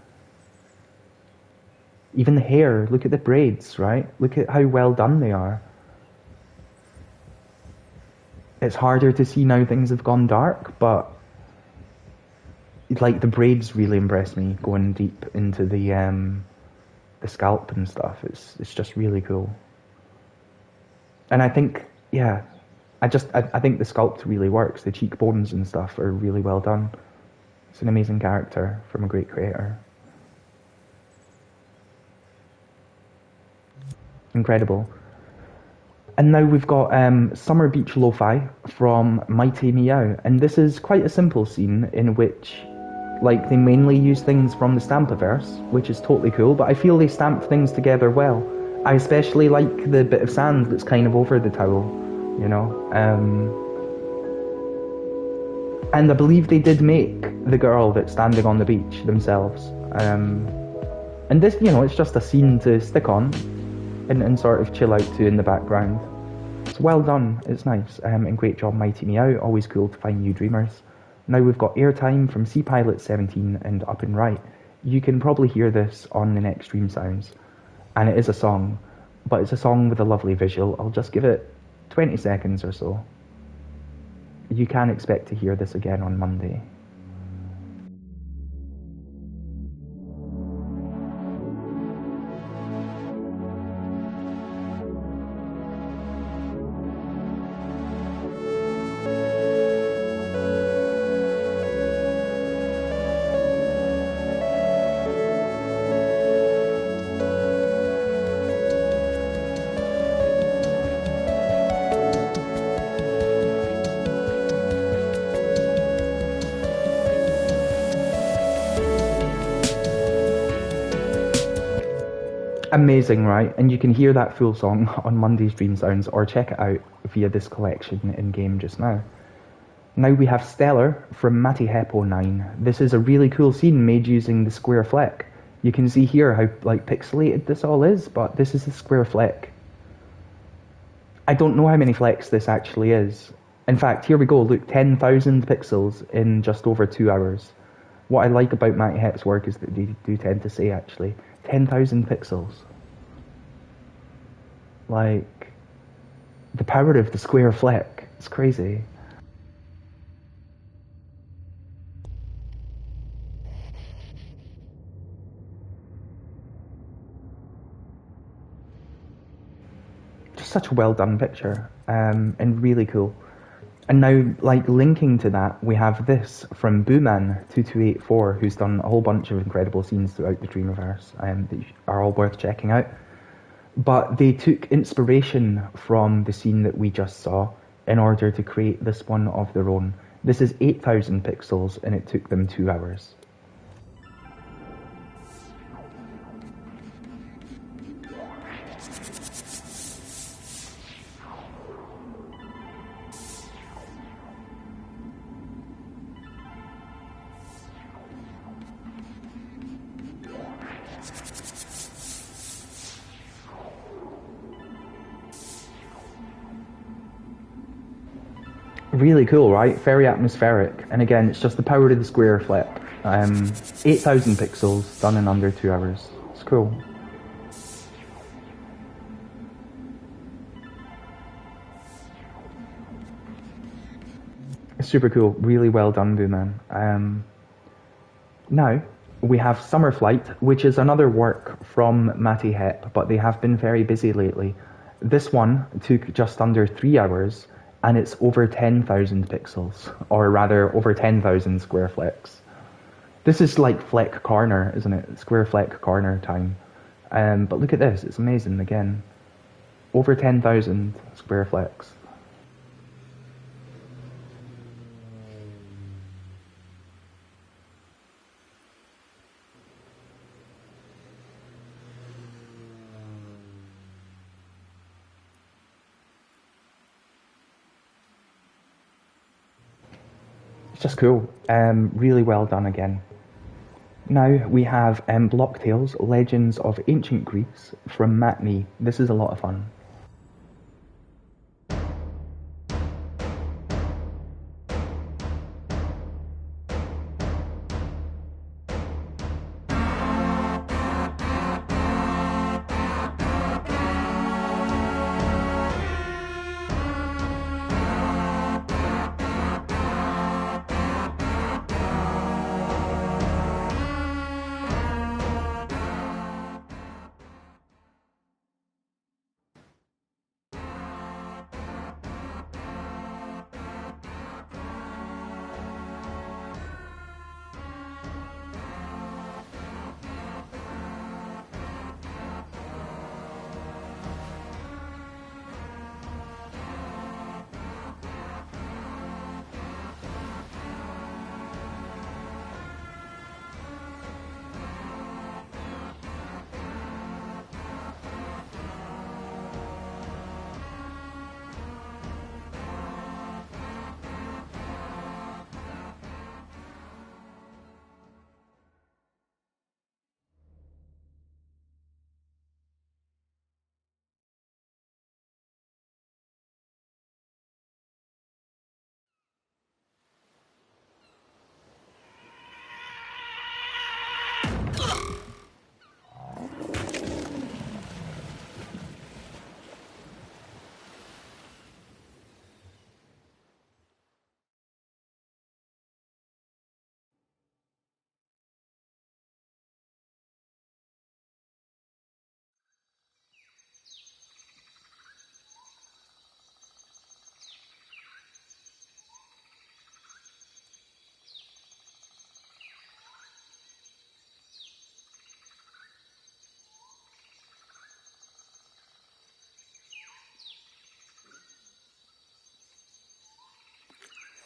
Speaker 1: Even the hair, look at the braids, right? Look at how well done they are. It's harder to see now things have gone dark, but like the braids really impressed me, going deep into the scalp and stuff. It's just really cool. And I think, yeah, I think the sculpt really works. The cheekbones and stuff are really well done. It's an amazing character from a great creator. Incredible. And now we've got Summer Beach Lo-Fi from Mighty Meow. And this is quite a simple scene in which like they mainly use things from the Stampiverse, which is totally cool, but I feel they stamped things together well. I especially like the bit of sand that's kind of over the towel, you know. And I believe they did make the girl that's standing on the beach themselves. And this, you know, it's just a scene to stick on and sort of chill out to in the background. It's well done, it's nice, and great job Mighty Meow, always cool to find new dreamers. Now we've got Airtime from Sea Pilot 17 and Up and Right. You can probably hear this on the next Dream Sounds, and it is a song, but it's a song with a lovely visual. I'll just give it 20 seconds or so. You can expect to hear this again on Monday. Amazing, right? And you can hear that full song on Monday's Dream Sounds, or check it out via this collection in-game just now. Now we have Stellar from Matty Hep 09. This is a really cool scene made using the square fleck. You can see here how like pixelated this all is, but this is the square fleck. I don't know how many flecks this actually is. In fact, here we go, look, 10,000 pixels in just over 2 hours. What I like about Matty Hep's work is that they do tend to say, actually, 10,000 pixels. Like, the power of the square fleck. It's crazy. Just such a well done picture, and really cool. And now, like, linking to that, we have this from Booman2284, who's done a whole bunch of incredible scenes throughout the Dreamiverse that are all worth checking out. But they took inspiration from the scene that we just saw in order to create this one of their own. This is 8,000 pixels, and it took them 2 hours. Really cool, right? Very atmospheric. And again, it's just the power of the square flip. 8,000 pixels done in under 2 hours. It's cool. It's super cool. Really well done, Booman. Now, we have Summer Flight, which is another work from Matty Hep, but they have been very busy lately. This one took just under 3 hours, and it's over 10,000 pixels, or rather over 10,000 square flecks. This is like fleck corner, isn't it? Square fleck corner time. But look at this, it's amazing again. Over 10,000 square flecks. Just cool. Really well done again. Now we have Block Tales, Legends of Ancient Greece from Matt Nee. This is a lot of fun.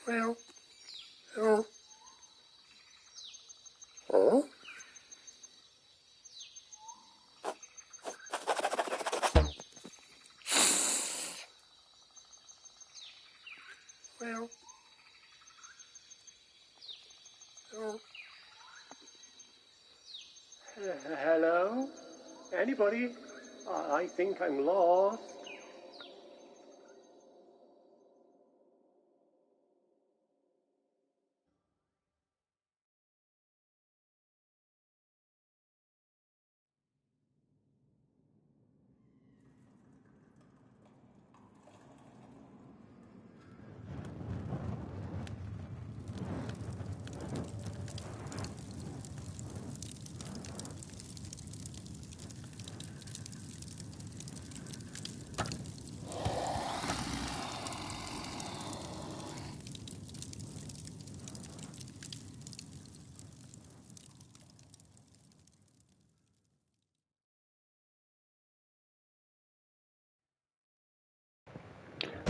Speaker 2: Well, oh, oh. Well, oh. Hello? Anybody? I think I'm lost.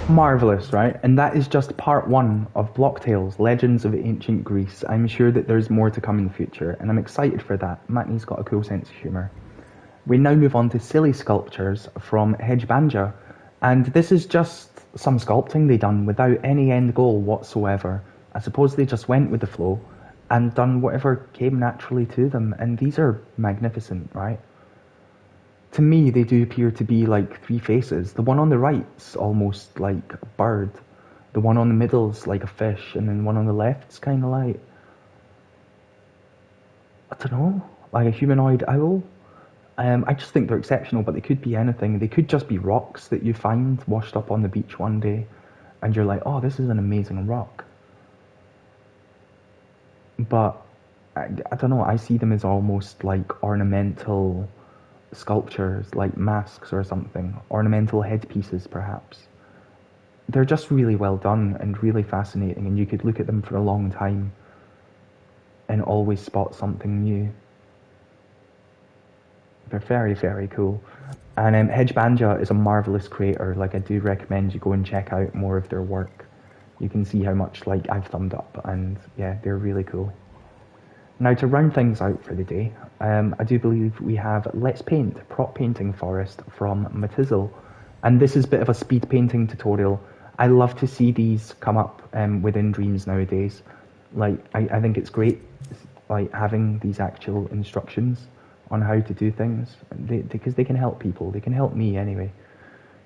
Speaker 1: Marvellous, right? And that is just part one of Block Tales, Legends of Ancient Greece. I'm sure that there's more to come in the future, and I'm excited for that. Matney's got a cool sense of humour. We now move on to Silly Sculptures from Hedgebanja, and this is just some sculpting they done without any end goal whatsoever. I suppose they just went with the flow and done whatever came naturally to them, and these are magnificent, right? To me, they do appear to be like three faces. The one on the right's almost like a bird. The one on the middle's like a fish, and then one on the left's kind of like, I don't know, like a humanoid owl. I just think they're exceptional, but they could be anything. They could just be rocks that you find washed up on the beach one day, and you're like, oh, this is an amazing rock. But I don't know, I see them as almost like ornamental sculptures, like masks or something, ornamental headpieces perhaps. They're just really well done and really fascinating, and you could look at them for a long time and always spot something new. They're very, very cool. And Hedgebanja is a marvelous creator. Like, I do recommend you go and check out more of their work. You can see how much like I've thumbed up, and yeah, they're really cool. Now, to round things out for the day, I do believe we have Let's Paint Prop Painting Forest from Matizzle, and this is a bit of a speed painting tutorial. I love to see these come up within Dreams nowadays. Like, I think it's great, like having these actual instructions on how to do things, because they can help people. They can help me anyway.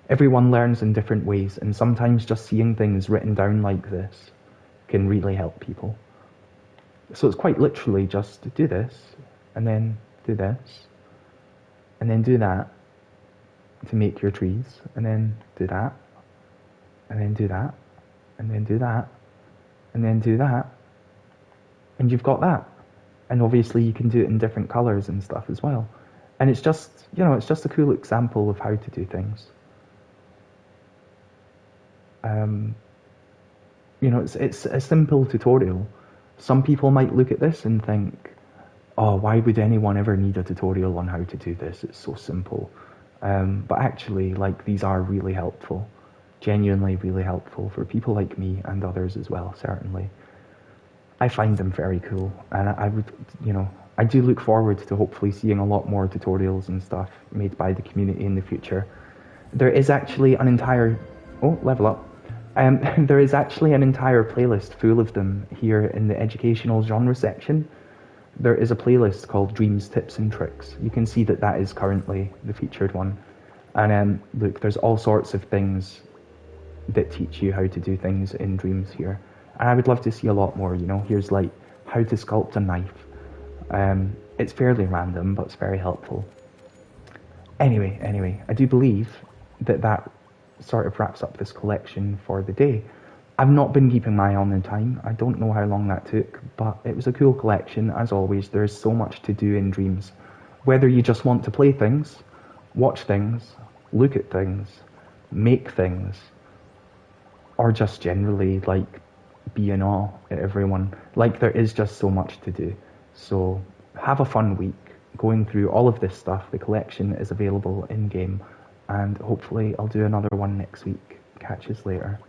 Speaker 1: Everyone learns in different ways, and sometimes just seeing things written down like this can really help people. So it's quite literally just do this, and then do this, and then do that to make your trees, and then do that, and then do that, and then do that, and then do that, and you've got that. And obviously you can do it in different colours and stuff as well. And it's just, it's just a cool example of how to do things. It's a simple tutorial. Some people might look at this and think, oh, why would anyone ever need a tutorial on how to do this? It's so simple. But actually, like, these are really helpful. Genuinely really helpful for people like me and others as well, certainly. I find them very cool, and I would, I do look forward to hopefully seeing a lot more tutorials and stuff made by the community in the future. There is actually an entire, level up. There is actually an entire playlist full of them here in the educational genre section. There is a playlist called Dreams, Tips and Tricks. You can see that that is currently the featured one. And look, there's all sorts of things that teach you how to do things in Dreams here. And I would love to see a lot more, Here's like how to sculpt a knife. It's fairly random, but it's very helpful. Anyway, I do believe that sort of wraps up this collection for the day. I've not been keeping my eye on the time. I don't know how long that took, but it was a cool collection. As always, there's so much to do in Dreams. Whether you just want to play things, watch things, look at things, make things, or just generally like be in awe at everyone. Like, there is just so much to do. So have a fun week going through all of this stuff. The collection is available in game, and hopefully I'll do another one next week. Catch us later.